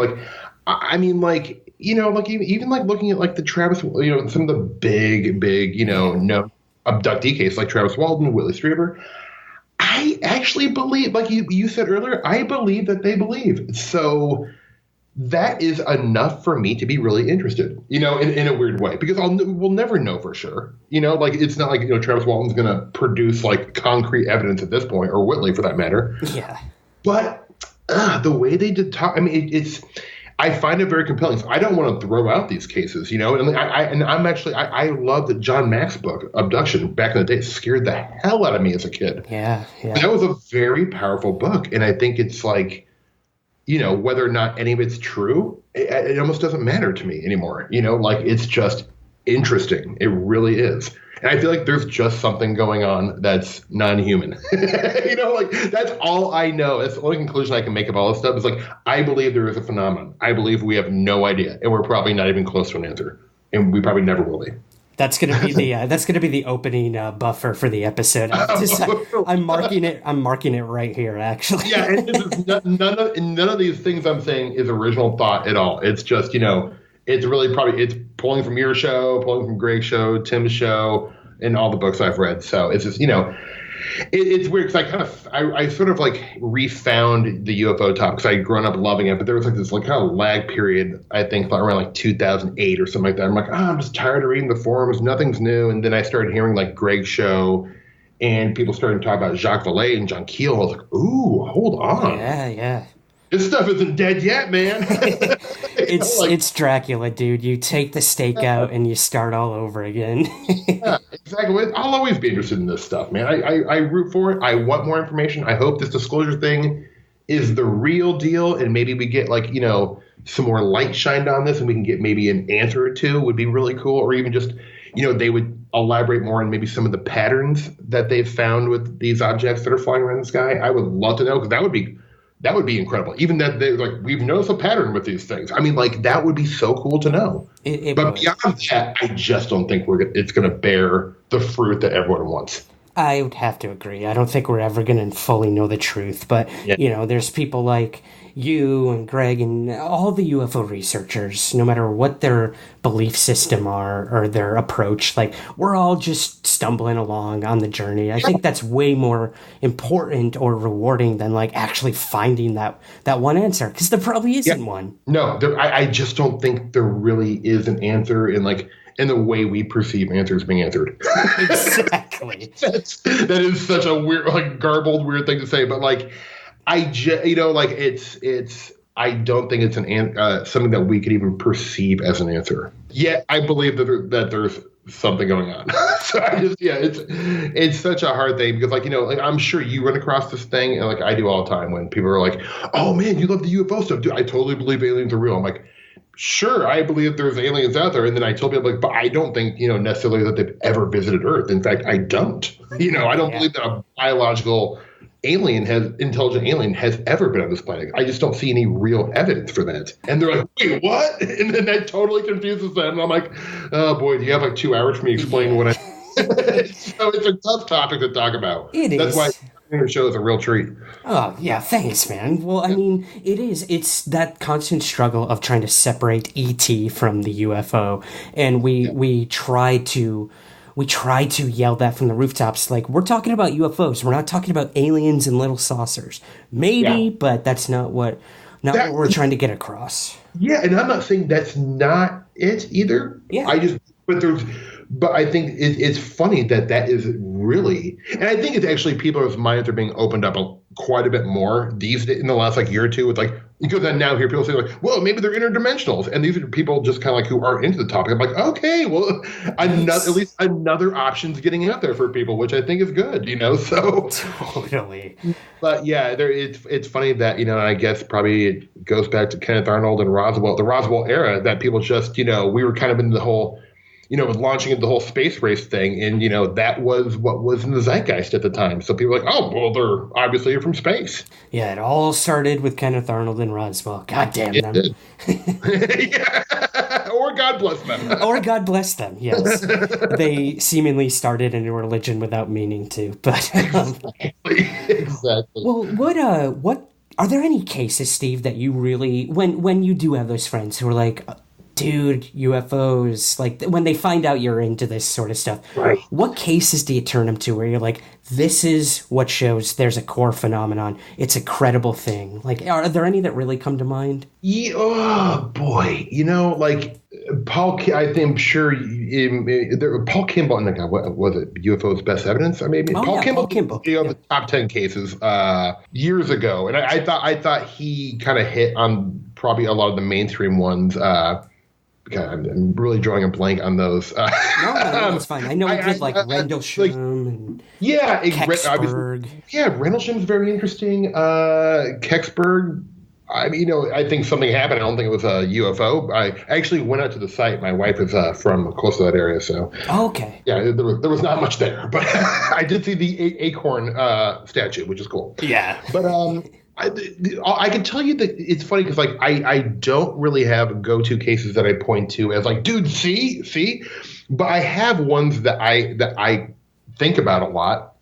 Even looking at the Travis, some of the big, known abductee cases like Travis Walton, Whitley Strieber. I actually believe, like you said earlier, I believe that they believe. So that is enough for me to be really interested, in a weird way, because we'll never know for sure. It's not like, Travis Walton's going to produce concrete evidence at this point, or Whitley for that matter. Yeah. But the way they did talk, I find it very compelling. So I don't want to throw out these cases, and I love the John Mack's book, Abduction, back in the day. It scared the hell out of me as a kid. Yeah. That was a very powerful book. And I think it's like, whether or not any of it's true, it almost doesn't matter to me anymore. Like it's just interesting. It really is. And I feel like there's just something going on that's non-human. Like that's all I know. That's the only conclusion I can make of all this stuff is like, I believe there is a phenomenon. I believe we have no idea. And we're probably not even close to an answer. And we probably never will be. That's gonna be the opening buffer for the episode. I'm marking it. I'm marking it right here, actually. Yeah, and this is none of these things I'm saying is original thought at all. It's just it's really it's pulling from your show, pulling from Greg's show, Tim's show, and all the books I've read. So it's just it's weird because I sort of like refound the UFO topic because I'd grown up loving it, but there was like this like kind of lag period, I think around like 2008 or something like that. I'm like, I'm just tired of reading the forums, nothing's new. And then I started hearing like Greg's show and people started to talk about Jacques Vallée and John Keel. I was like, ooh, hold on. Yeah. This stuff isn't dead yet, man. It's Dracula, dude. You take the stake out and you start all over again. Yeah, exactly. I'll always be interested in this stuff, man. I root for it. I want more information. I hope this disclosure thing is the real deal, and maybe we get like some more light shined on this, and we can get maybe an answer or two. Would be really cool, or even just they would elaborate more on maybe some of the patterns that they've found with these objects that are flying around the sky. I would love to know because that would be incredible. Even that they like we've noticed a pattern with these things. I mean, like that would be so cool to know. But beyond that, I just don't think it's going to bear the fruit that everyone wants. I would have to agree. I don't think we're ever going to fully know the truth. But there's people like you and Greg and all the UFO researchers, no matter what their belief system or their approach, like we're all just stumbling along on the journey. I think that's way more important or rewarding than like actually finding that one answer, because there probably isn't one. No, I just don't think there really is an answer in the way we perceive answers being answered. Exactly. That is such a weird, like garbled, weird thing to say, but like I don't think it's something that we could even perceive as an answer. Yet I believe that there's something going on. So it's such a hard thing because I'm sure you run across this thing and like I do all the time when people are like, oh man, you love the UFO stuff, dude. I totally believe aliens are real. I'm like, sure, I believe there's aliens out there. And then I told people but I don't think, necessarily that they've ever visited Earth. In fact, I don't. I don't believe that a biological intelligent alien has ever been on this planet. I just don't see any real evidence for that. And they're like, wait, what? And then that totally confuses them. And I'm like, oh boy, do you have like 2 hours for me to explain what I So it's a tough topic to talk about. That's why your show is a real treat. Oh, yeah, thanks, man. Well, I mean, it is. It's that constant struggle of trying to separate ET from the UFO. And we try to yell that from the rooftops. Like, we're talking about UFOs. We're not talking about aliens and little saucers. Maybe, but that's not what we're trying to get across. Yeah, and I'm not saying that's not it either. Yeah. But I think it's funny that is really, and I think it's actually people's minds are being opened up quite a bit more these days in the last year or two with because I now hear people say well, maybe they're interdimensionals, and these are people just kind of who aren't into the topic. I'm like, okay, well, at least another option's getting out there for people, which I think is good, so. Totally. But yeah, it's funny that, I guess probably it goes back to Kenneth Arnold and Roswell, the Roswell era, that people just, we were kind of in the whole, with launching into the whole space race thing. And, that was what was in the zeitgeist at the time. So people were like, oh, well, they're obviously from space. Yeah, it all started with Kenneth Arnold and Roswell. God damn them. Yeah. Or God bless them. Or God bless them, yes. They seemingly started in a religion without meaning to. But Exactly. Well, what are there any cases, Steve, that you really, when you do have those friends who are like, dude, UFOs, like when they find out you're into this sort of stuff, right? What cases do you turn them to where you're like, this is what shows there's a core phenomenon, it's a credible thing? Like, are there any that really come to mind? Yeah, oh boy, Paul, I think, I'm sure Paul Kimball, what was it, UFOs Best Evidence? Paul Kimball, the top 10 cases years ago, and I thought he kind of hit on probably a lot of the mainstream ones. God, I'm really drawing a blank on those. No, it's fine. I know we did like Rendlesham and Kecksburg. Rendlesham's very interesting. Kecksburg. I mean, I think something happened. I don't think it was a UFO. I actually went out to the site. My wife is from close to that area, so. Oh, okay. Yeah, there was not much there, but I did see the acorn statue, which is cool. Yeah. But I can tell you that it's funny because like I don't really have go-to cases that I point to as like, dude, see, but I have ones that I think about a lot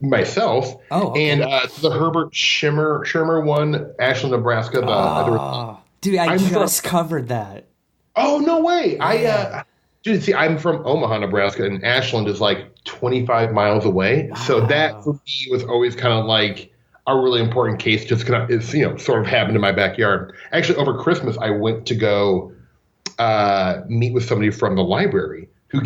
myself. Oh, okay. And the Herbert Schirmer one, Ashland, Nebraska. Dude, I just covered that. Oh, no way. Yeah. Dude, see, I'm from Omaha, Nebraska, and Ashland is like 25 miles away. Wow. So that for me was always kind of like a really important case, just kind of sort of happened in my backyard. Actually, over Christmas, I went to go meet with somebody from the library who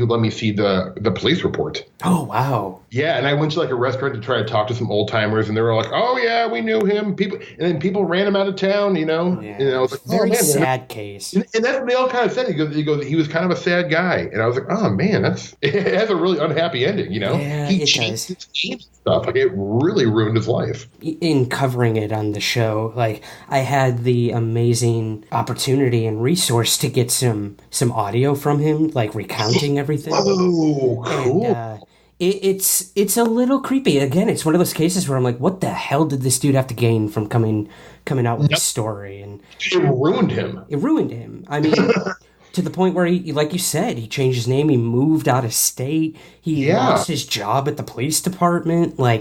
let me see the police report. Oh, wow. Yeah, and I went to like a restaurant to try to talk to some old timers, and they were like, "Oh yeah, we knew him." And then people ran him out of town, Yeah. And I was like, very sad case. And that's what they all kind of said. He goes, he was kind of a sad guy, and I was like, "Oh man, it has a really unhappy ending." Yeah, he changed his name and stuff. Like it really ruined his life. In covering it on the show, like I had the amazing opportunity and resource to get some audio from him, like recounting everything. Oh, cool. And, it's a little creepy. Again, it's one of those cases where I'm like, what the hell did this dude have to gain from coming out with this story? And it ruined him. It ruined him. I mean, to the point where he, like you said, he changed his name. He moved out of state. He lost his job at the police department. I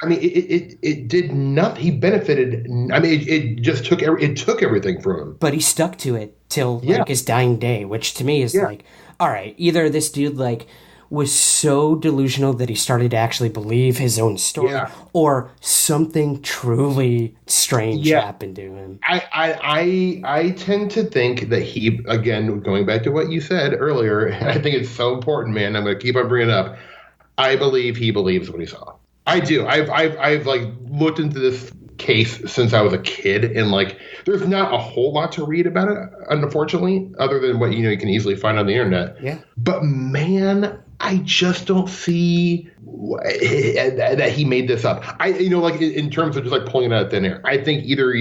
mean, it did nothing. He benefited. I mean, it just took everything from him. But he stuck to it till his dying day, which to me is like, all right, either this dude was so delusional that he started to actually believe his own story, or something truly strange happened to him. I tend to think that he, again, going back to what you said earlier, I think it's so important, man. I'm going to keep on bringing it up. I believe he believes what he saw. I do. I've like looked into this case since I was a kid, and like there's not a whole lot to read about it, unfortunately, other than what you can easily find on the internet. Yeah. But man, I just don't see that he made this up. Like in terms of just like pulling it out of thin air. I think either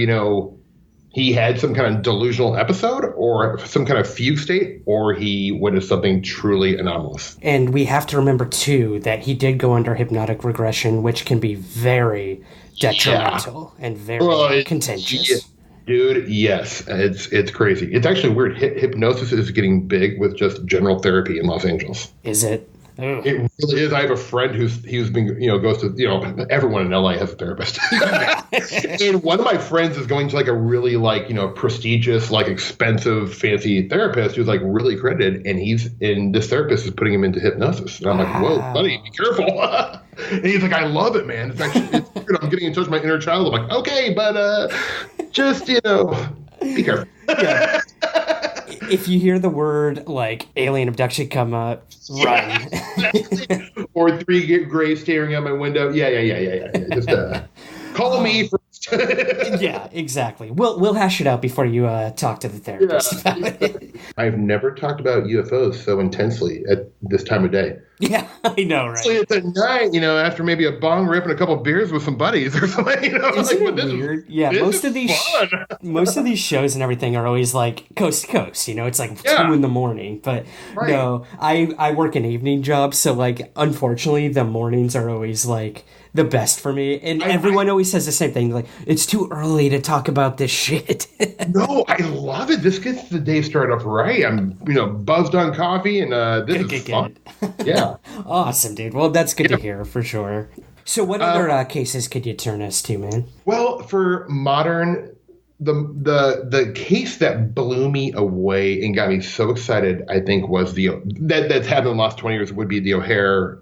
he had some kind of delusional episode or some kind of fugue state, or he witnessed something truly anomalous. And we have to remember too that he did go under hypnotic regression, which can be very detrimental and very contentious. Yeah. Dude, yes, it's crazy. It's actually weird. Hypnosis is getting big with just general therapy in Los Angeles. Is it? Ugh. It really is. I have a friend who's been goes to everyone in LA has a therapist, and one of my friends is going to like a really prestigious, like expensive, fancy therapist who's like really credited, and this therapist is putting him into hypnosis, and I'm like, whoa, buddy, be careful. And he's like, I love it, man. It's actually I'm getting in touch with my inner child. I'm like, okay, but just be careful. Yeah. If you hear the word like alien abduction come up, run. Or three grays staring out my window. Yeah. Just call me first. Yeah, exactly. We'll hash it out before you talk to the therapist about it. I've never talked about UFOs so intensely at this time of day. Yeah, I know, right? So it's at night, after maybe a bong rip and a couple of beers with some buddies or something. Isn't it weird? Yeah, most of these shows and everything are always like coast to coast. It's like 2 a.m. But no, I work an evening job, so like unfortunately the mornings are always like the best for me, and everyone always says the same thing, like it's too early to talk about this shit. No, I love it. This gets the day started off right. I'm buzzed on coffee, and this is fun. Yeah. Awesome, dude. Well, that's good to hear for sure. So what other cases could you turn us to, man? Well, for modern, the case that blew me away and got me so excited, I think, was that's happened in the last 20 years would be the O'Hare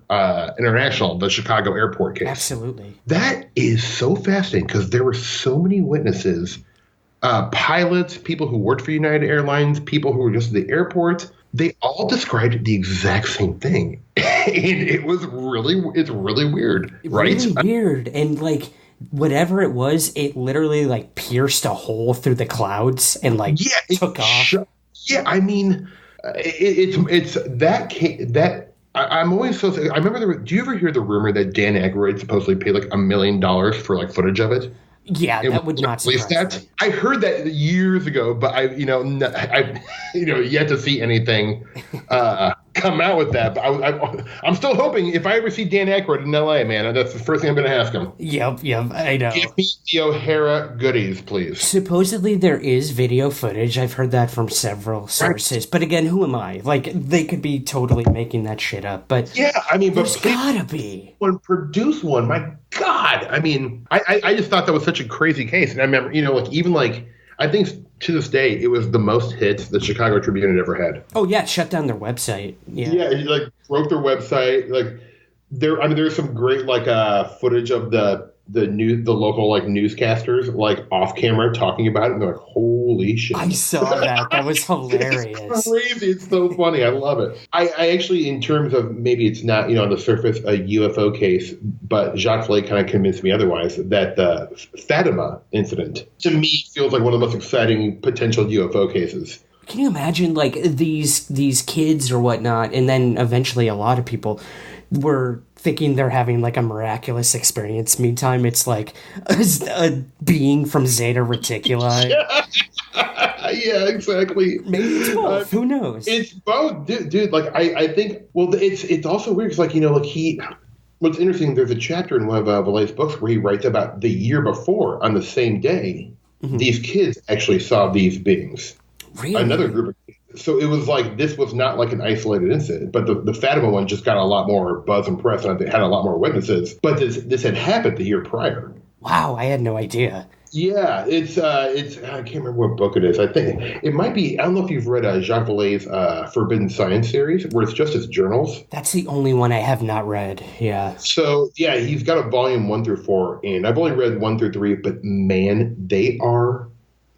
International, the Chicago airport case. Absolutely. That is so fascinating because there were so many witnesses, pilots, people who worked for United Airlines, people who were just at the airport. They all described the exact same thing. And it's really weird, right? Really weird. And like whatever it was, it literally like pierced a hole through the clouds and like took off. Yeah, I mean, it's that I'm always so. I remember. Do you ever hear the rumor that Dan Aykroyd supposedly paid like $1 million for like footage of it? Yeah, that would not surprise me. I heard that years ago, but I yet to see anything come out with that. But I'm still hoping if I ever see Dan Aykroyd in L.A., man, that's the first thing I'm going to ask him. Yep, I know. Give me the O'Hara goodies, please. Supposedly there is video footage. I've heard that from several sources. Right. But again, who am I? Like, they could be totally making that shit up. But yeah, I mean, there's gotta be. Produce one. My God. I mean, I just thought that was such a crazy case. And I remember, I think to this day, it was the most hits the Chicago Tribune had ever had. Oh, yeah, it shut down their website. Yeah, it, like, broke their website. Like, there's some great, like, footage of the local, like, newscasters, like, off camera talking about it. And they're like, holy shit. I saw that. That was hilarious. It's crazy. It's so funny. I love it. I actually, in terms of maybe it's not, on the surface, a UFO case, but Jacques Vallée kind of convinced me otherwise, that the Fatima incident, to me, feels like one of the most exciting potential UFO cases. Can you imagine, like, these kids or whatnot, and then eventually a lot of people were thinking they're having like a miraculous experience. Meantime, it's like a being from Zeta Reticuli. Yeah, exactly. Maybe it's both. Who knows? It's both, dude. Like I think. Well, it's also weird. It's like what's interesting. There's a chapter in one of Vallée's books where he writes about the year before, on the same day, these kids actually saw these beings. Really? Another group of kids. So it was like, this was not like an isolated incident, but the Fatima one just got a lot more buzz and press, and it had a lot more witnesses. But this had happened the year prior. Wow, I had no idea. Yeah, it's I can't remember what book it is. I think it might be. I don't know if you've read Jacques Vallée's Forbidden Science series, where it's just his journals. That's the only one I have not read. Yeah. So yeah, he's got a volume 1 through 4, and I've only read 1 through 3. But man, they are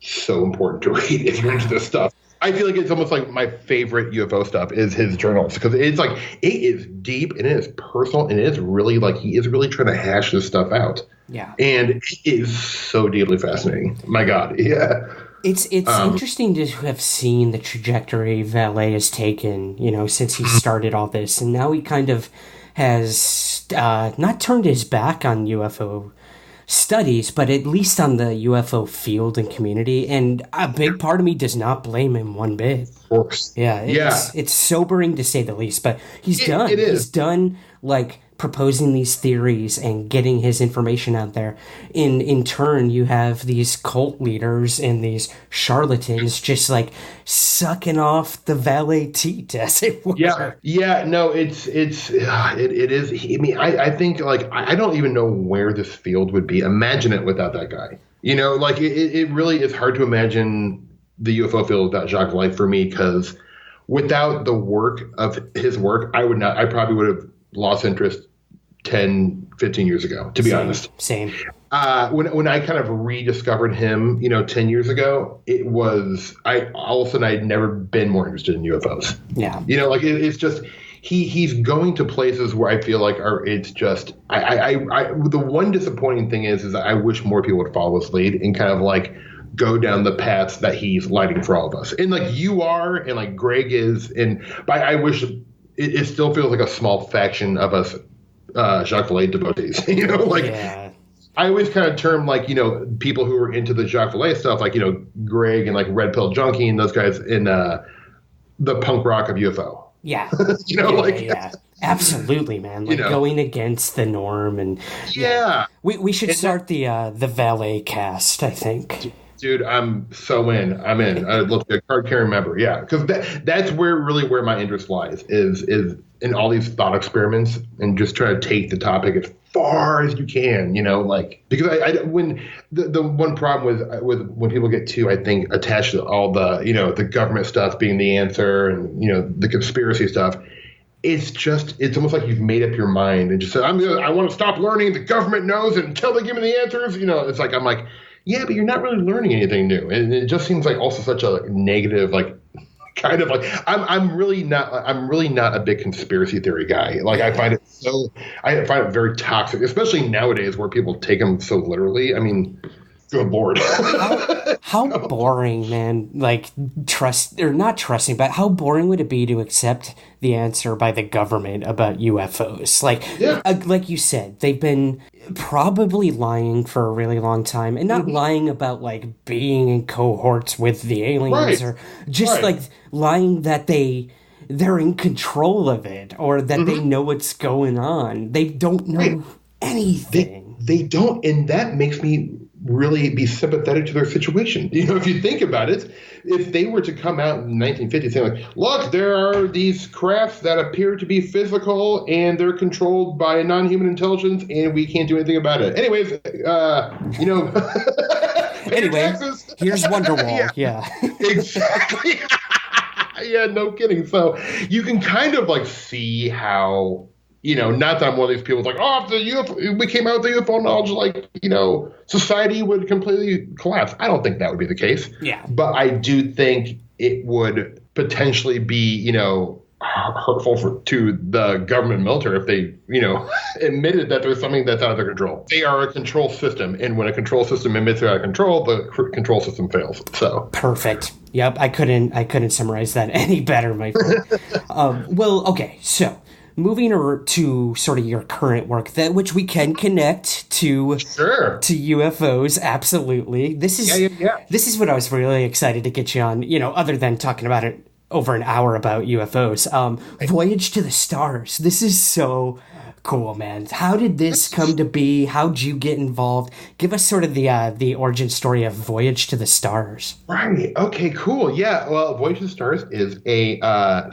so important to read if you're into this stuff. I feel like it's almost like my favorite UFO stuff is his journals, because it's like, it is deep and it is personal and it is really like, he is really trying to hash this stuff out. Yeah. And it is so deeply fascinating. My God. Yeah. It's interesting to have seen the trajectory Vallée has taken, since he started all this. And now he kind of has not turned his back on UFO studies, but at least on the UFO field and community. And a big part of me does not blame him one bit. Of course. Yeah. It's sobering to say the least, but he's done. It is. He's done, like, proposing these theories and getting his information out there. In turn, you have these cult leaders and these charlatans just like sucking off the Vallée teat, as it were. Yeah. No, it is. I mean, I think, like, I don't even know where this field would be. Imagine it without that guy. Like, it really is hard to imagine the UFO field without Jacques Vallée for me, because without the work of his work, I probably would have lost interest 10, 15 years ago, to be honest. Same. When I kind of rediscovered him, 10 years ago, it was, all of a sudden I'd never been more interested in UFOs. Yeah. Like, it's just, he's going to places where I feel like it's just, the one disappointing thing is I wish more people would follow his lead and kind of like go down the paths that he's lighting for all of us. And like you are, and like Greg is, but I wish it still feels like a small faction of us Jacques Vallée devotees, Yeah. I always kind of term, like, people who are into the Jacques Vallée stuff, like, Greg and like Red Pill Junkie and those guys in the punk rock of UFO. Yeah. Yeah. Absolutely, man. Like, going against the norm, and we should start the Vallée cast, I think. Dude, I'm so in. I'm in. I'd love to be a card-carrying member. Yeah, because that's where my interest lies is in all these thought experiments and just try to take the topic as far as you can. Because I when the one problem with when people get too, I think, attached to all the the government stuff being the answer and the conspiracy stuff. It's almost like you've made up your mind and just said, I want to stop learning. The government knows, and until they give me the answers, it's like, I'm like, yeah, but you're not really learning anything new. And it just seems like also such a negative, like, kind of like I'm really not a big conspiracy theory guy. Like I find it very toxic, especially nowadays where people take them so literally. I mean, good Lord. How boring, man. Like, not trusting, but how boring would it be to accept the answer by the government about UFOs? Like you said, they've been probably lying for a really long time, and not lying about like being in cohorts with the aliens, or just like lying that they're in control of it, or that they know what's going on. They don't know anything. They don't, and that makes me really be sympathetic to their situation. You know, if you think about it, if they were to come out in 1950 saying like, look, there are these crafts that appear to be physical and they're controlled by a non-human intelligence and we can't do anything about it. Anyways, you know. Anyway, here's Wonderwall. Yeah. Exactly. Yeah, no kidding. So you can kind of like see how, you know, not that I'm one of these people like, oh, if the UFO, we came out with the UFO knowledge, like, you know, society would completely collapse. I don't think that would be the case. Yeah. But I do think it would potentially be, you know, hurtful to the government military if they, you know, admitted that there's something that's out of their control. They are a control system, and when a control system admits they're out of control, the control system fails. So perfect. Yep. I couldn't summarize that any better, my friend. Well, okay, so. Moving to sort of your current work, which we can connect to UFOs, absolutely. This is what I was really excited to get you on. You know, other than talking about it over an hour about UFOs, Voyage to the Stars. This is so cool, man. How did this come to be? How'd you get involved? Give us sort of the origin story of Voyage to the Stars. Right. Okay, cool. Yeah. Well, Voyage to the Stars is a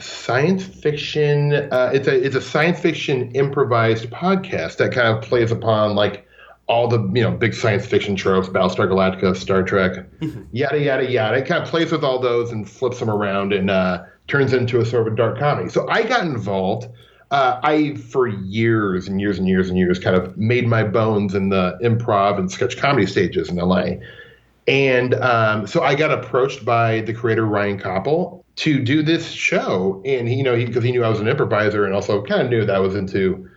science fiction. It's a science fiction improvised podcast that kind of plays upon like all the, you know, big science fiction tropes, Battlestar Galactica, Star Trek, yada, yada, yada. It kind of plays with all those and flips them around and turns into a sort of a dark comedy. So I got involved. I, for years and years and years and years, kind of made my bones in the improv and sketch comedy stages in LA. And so I got approached by the creator, Ryan Koppel, to do this show. And, because he knew I was an improviser and also kind of knew that I was into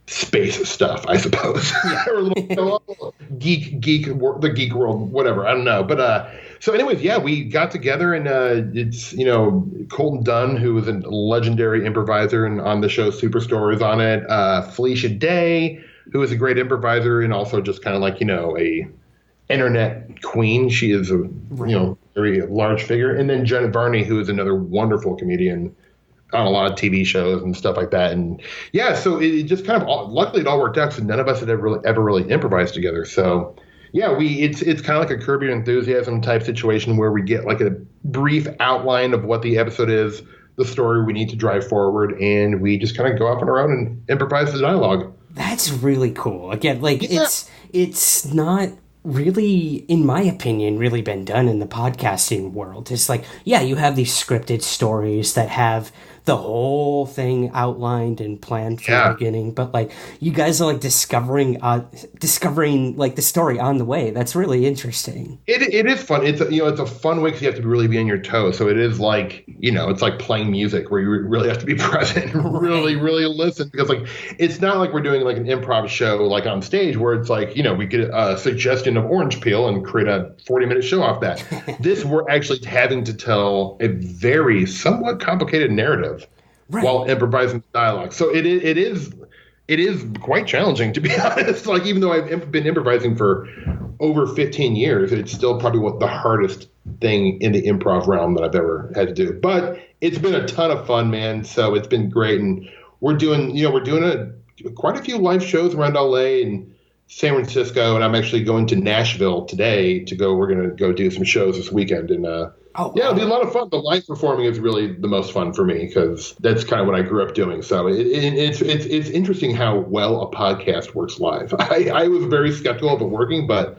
space stuff, I suppose. Yeah. Or a little the geek world, whatever. I don't know. But so anyways, yeah, we got together and it's, Colton Dunn, who was a legendary improviser and on the show Superstore is on it. Felicia Day, who is a great improviser and also just kind of like, a internet queen. She is a, very large figure. And then Jenna Varney, who is another wonderful comedian on a lot of TV shows and stuff like that. And yeah, so it just kind of, luckily it all worked out. So none of us had ever really improvised together. So yeah, it's kind of like a Curb Your Enthusiasm type situation where we get like a brief outline of what the episode is, the story we need to drive forward, and we just kind of go off on our own and improvise the dialogue. That's really cool. Again, like it's not really, in my opinion, really been done in the podcasting world. It's like, yeah, you have these scripted stories that have the whole thing outlined and planned from the beginning, but like you guys are like discovering like the story on the way. That's really interesting. It is fun. It's a fun way because you have to really be on your toes. So it is like, it's like playing music where you really have to be present and really, really listen, because like it's not like we're doing like an improv show like on stage where it's like, we get a suggestion of orange peel and create a 40-minute show off that. This, we're actually having to tell a very somewhat complicated narrative. Right. While improvising dialogue. So it is quite challenging, to be honest. Like, even though I've been improvising for over 15 years, it's still probably the hardest thing in the improv realm that I've ever had to do. But it's been a ton of fun, man. So it's been great. And we're doing quite a few live shows around LA and San Francisco. And I'm actually going to Nashville today we're going to go do some shows this weekend. And it'll be a lot of fun. The live performing is really the most fun for me because that's kind of what I grew up doing. So it's interesting how well a podcast works live. I was very skeptical of it working, but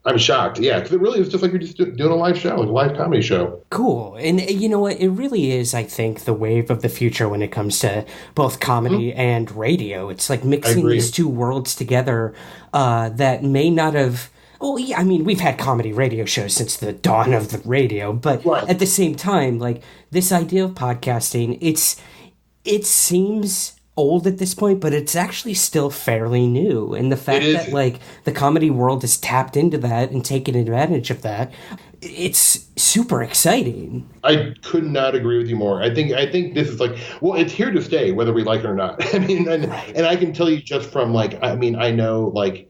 I'm shocked. Yeah, because it really is just like you're just doing a live show, like a live comedy show. Cool. And you know what? It really is, I think, the wave of the future when it comes to both comedy and radio. It's like mixing these two worlds together that may not have Oh, yeah, I mean, we've had comedy radio shows since the dawn of the radio, but at the same time, like, this idea of podcasting, it seems old at this point, but it's actually still fairly new. And the fact that, like, the comedy world has tapped into that and taken advantage of that, it's super exciting. I could not agree with you more. I think this is like, well, it's here to stay, whether we like it or not. I mean, and I can tell you just from, like, I mean, I know, like,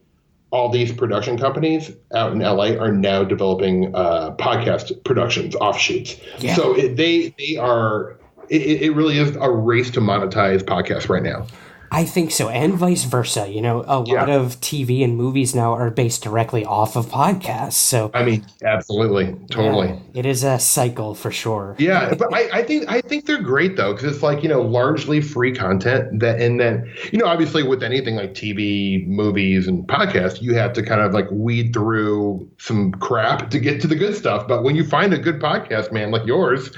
all these production companies out in LA are now developing podcast productions, offshoots. Yeah. So they are. It really is a race to monetize podcasts right now. I think so, and vice versa. You know, a lot of TV and movies now are based directly off of podcasts. So, I mean, absolutely, totally, it is a cycle for sure. Yeah, but I think they're great though, because it's like, you know, largely free content and then, you know, obviously with anything like TV, movies, and podcasts, you have to kind of like weed through some crap to get to the good stuff. But when you find a good podcast, man, like yours,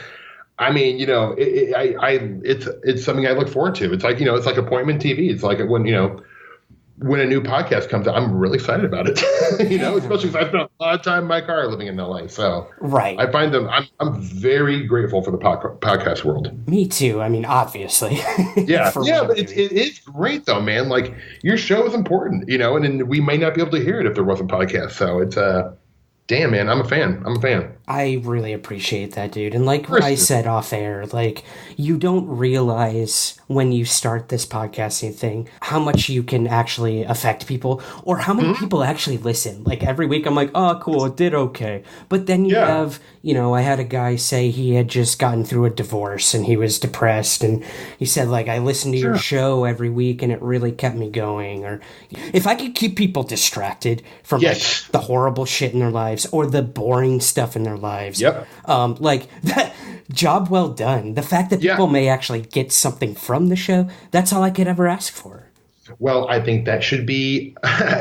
I mean, you know, it's something I look forward to. It's like, you know, it's like appointment TV. It's like when, you know, when a new podcast comes out, I'm really excited about it. You know, especially because I spent a lot of time in my car living in LA. So I find them. I'm very grateful for the podcast world. Me too. I mean, obviously. Yeah, but it's great though, man. Like, your show is important, you know, and we may not be able to hear it if there wasn't podcasts. So it's damn, man, I'm a fan. I really appreciate that, dude. And like I said off air, like, you don't realize when you start this podcasting thing how much you can actually affect people or how many people actually listen. Like, every week I'm like, oh, cool, it did okay. But then you have, you know, I had a guy say he had just gotten through a divorce and he was depressed. And he said, like, I listen to your show every week and it really kept me going. Or if I could keep people distracted from like, the horrible shit in their lives or the boring stuff in their lives. Like, that job well done. The fact that people may actually get something from the show, that's all I could ever ask for. Well, I think that should be,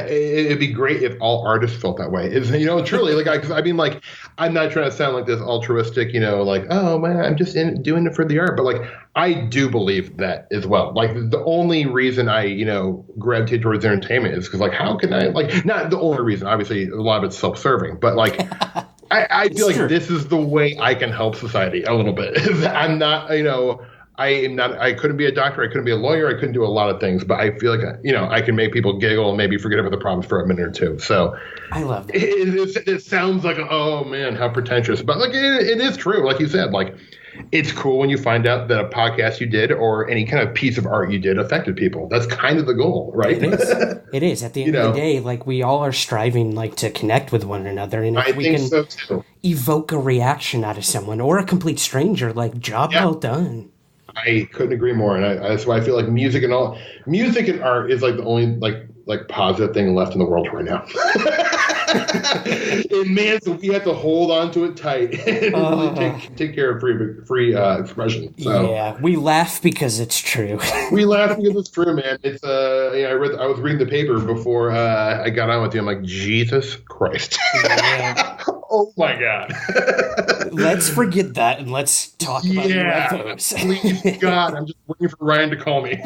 it'd be great if all artists felt that way. Is, you know, truly, like, I mean, like, I'm not trying to sound like this altruistic, you know, like, oh man, I'm just doing it for the art. But like, I do believe that as well. Like, the only reason I, you know, gravitate towards entertainment is because, like, how can I, like, not the only reason, obviously a lot of it's self-serving, but like, I feel like this is the way I can help society a little bit. I'm not, you know, I couldn't be a doctor. I couldn't be a lawyer. I couldn't do a lot of things, but I feel like, you know, I can make people giggle and maybe forget about the problems for a minute or two. So I love that. It sounds like, oh man, how pretentious, but like, it is true. Like you said, like, it's cool when you find out that a podcast you did or any kind of piece of art you did affected people. That's kind of the goal, right? It is. At the end of the day, like, we all are striving, like, to connect with one another. And if we can evoke a reaction out of someone or a complete stranger, like, job well done. I couldn't agree more, and that's why I feel like music and art is like the only like positive thing left in the world right now. And man, so we have to hold on to it tight and really take care of free expression. So. Yeah, we laugh because it's true. We laugh because it's true, man. It's you know, I was reading the paper before I got on with you. I'm like, Jesus Christ. Yeah. Oh my God. Let's forget that and let's talk about UFOs. Please, God, I'm just waiting for Ryan to call me.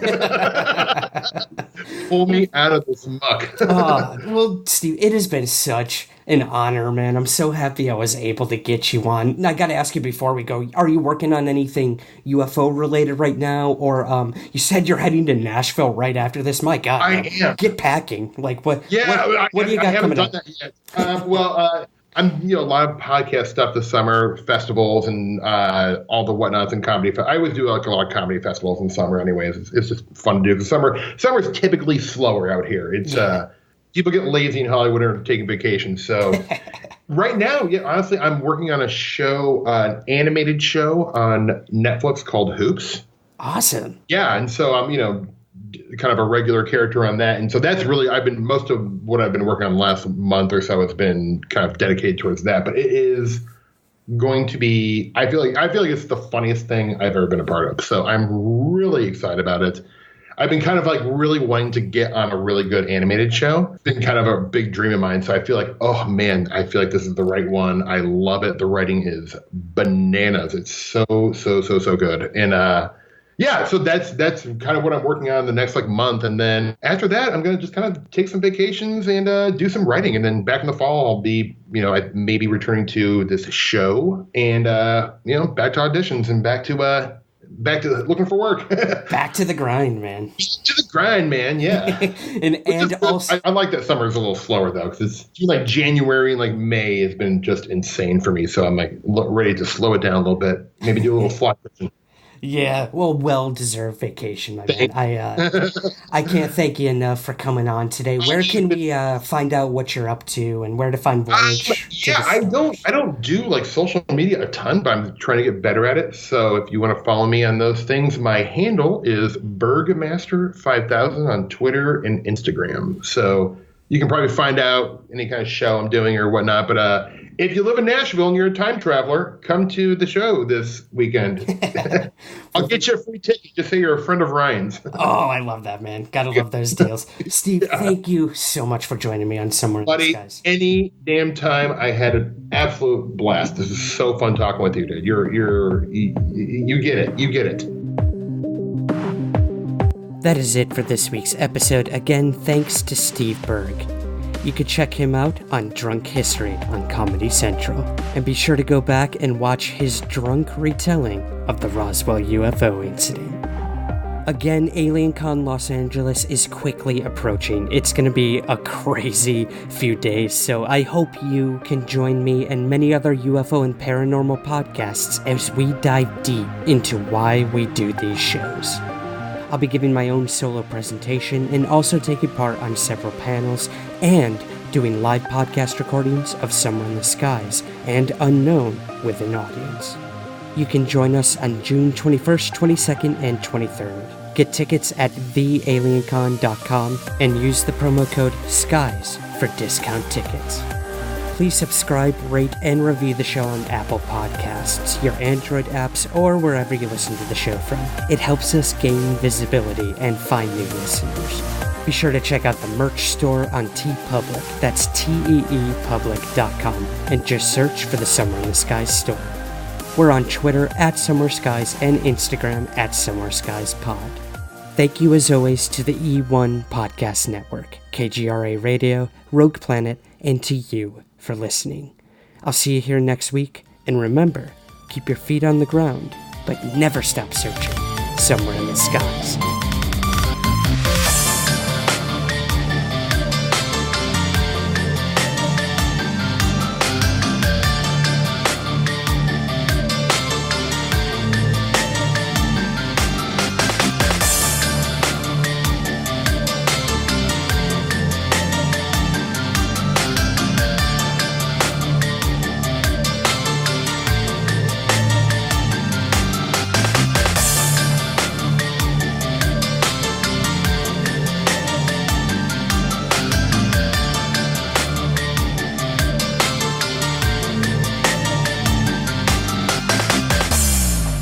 Pull me out of this muck. Well, Steve, it has been such an honor, man. I'm so happy I was able to get you on. I got to ask you before we go, are you working on anything UFO related right now? Or you said you're heading to Nashville right after this. My God. I am. Get packing. Like, what do you got coming up? I haven't done that yet. I'm, you know, a lot of podcast stuff this summer, festivals and all the whatnots and comedy. I always do like a lot of comedy festivals in summer anyways. It's just fun to do because summer's typically slower out here. It's people get lazy in Hollywood or taking vacations. So right now, honestly, I'm working on a show, an animated show on Netflix called Hoops. Awesome. Yeah, and so I'm, you know, kind of a regular character on that, and so that's really most of what I've been working on the last month or so has been kind of dedicated towards that. But it is going to be, I feel like it's the funniest thing I've ever been a part of. So I'm really excited about it. I've been kind of like really wanting to get on a really good animated show. It's been kind of a big dream of mine. So I feel like, oh man, I feel like this is the right one. I love it. The writing is bananas. It's so good. And Yeah, so that's kind of what I'm working on the next like month, and then after that, I'm gonna just kind of take some vacations and do some writing, and then back in the fall, I'll be I may be returning to this show, and back to auditions and back to looking for work. Back to the grind, man. To the grind, man. Yeah. and also, I like that summer is a little slower though, because it's like January and like May has been just insane for me. So I'm like ready to slow it down a little bit. Maybe do a little fly fishing. Yeah, well-deserved vacation, my man. I can't thank you enough for coming on today. Where can we find out what you're up to and where to find Voyage? I don't do like social media a ton, but I'm trying to get better at it. So if you want to follow me on those things, my handle is Bergmaster5000 on Twitter and Instagram. So you can probably find out any kind of show I'm doing or whatnot. But if you live in Nashville and you're a time traveler, come to the show this weekend. I'll get you a free ticket. Just say you're a friend of Ryan's. Oh, I love that, man. Gotta love those deals. Steve, thank you so much for joining me on Somewhere in the Skies. Any damn time. I had an absolute blast. This is so fun talking with you, dude. You get it. You get it. That is it for this week's episode. Again, thanks to Steve Berg. You could check him out on Drunk History on Comedy Central. And be sure to go back and watch his drunk retelling of the Roswell UFO incident. Again, AlienCon Los Angeles is quickly approaching. It's going to be a crazy few days, so I hope you can join me and many other UFO and paranormal podcasts as we dive deep into why we do these shows. I'll be giving my own solo presentation and also taking part on several panels and doing live podcast recordings of Somewhere in the Skies and Unknown with an audience. You can join us on June 21st, 22nd, and 23rd. Get tickets at thealiencon.com and use the promo code SKIES for discount tickets. Please subscribe, rate, and review the show on Apple Podcasts, your Android apps, or wherever you listen to the show from. It helps us gain visibility and find new listeners. Be sure to check out the merch store on TeePublic, that's teepublic.com, and just search for the Somewhere in the Skies store. We're on Twitter at Somewhere Skies and Instagram at Somewhere Skies Pod. Thank you as always to the E1 Podcast Network, KGRA Radio, Rogue Planet, and to you for listening. I'll see you here next week, and remember, keep your feet on the ground, but never stop searching somewhere in the skies.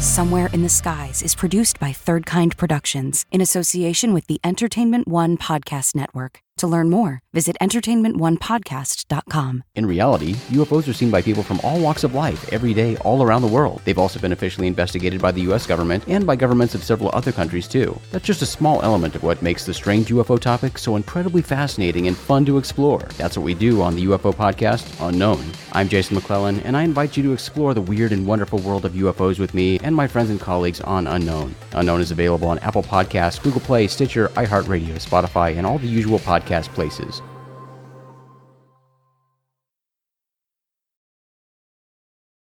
Somewhere in the Skies is produced by Third Kind Productions in association with the Entertainment One Podcast Network. To learn more, visit entertainmentonepodcast.com. In reality, UFOs are seen by people from all walks of life every day all around the world. They've also been officially investigated by the US government and by governments of several other countries too. That's just a small element of what makes the strange UFO topic so incredibly fascinating and fun to explore. That's what we do on the UFO podcast, Unknown. I'm Jason McClellan, and I invite you to explore the weird and wonderful world of UFOs with me and my friends and colleagues on Unknown. Unknown is available on Apple Podcasts, Google Play, Stitcher, iHeartRadio, Spotify, and all the usual podcast places.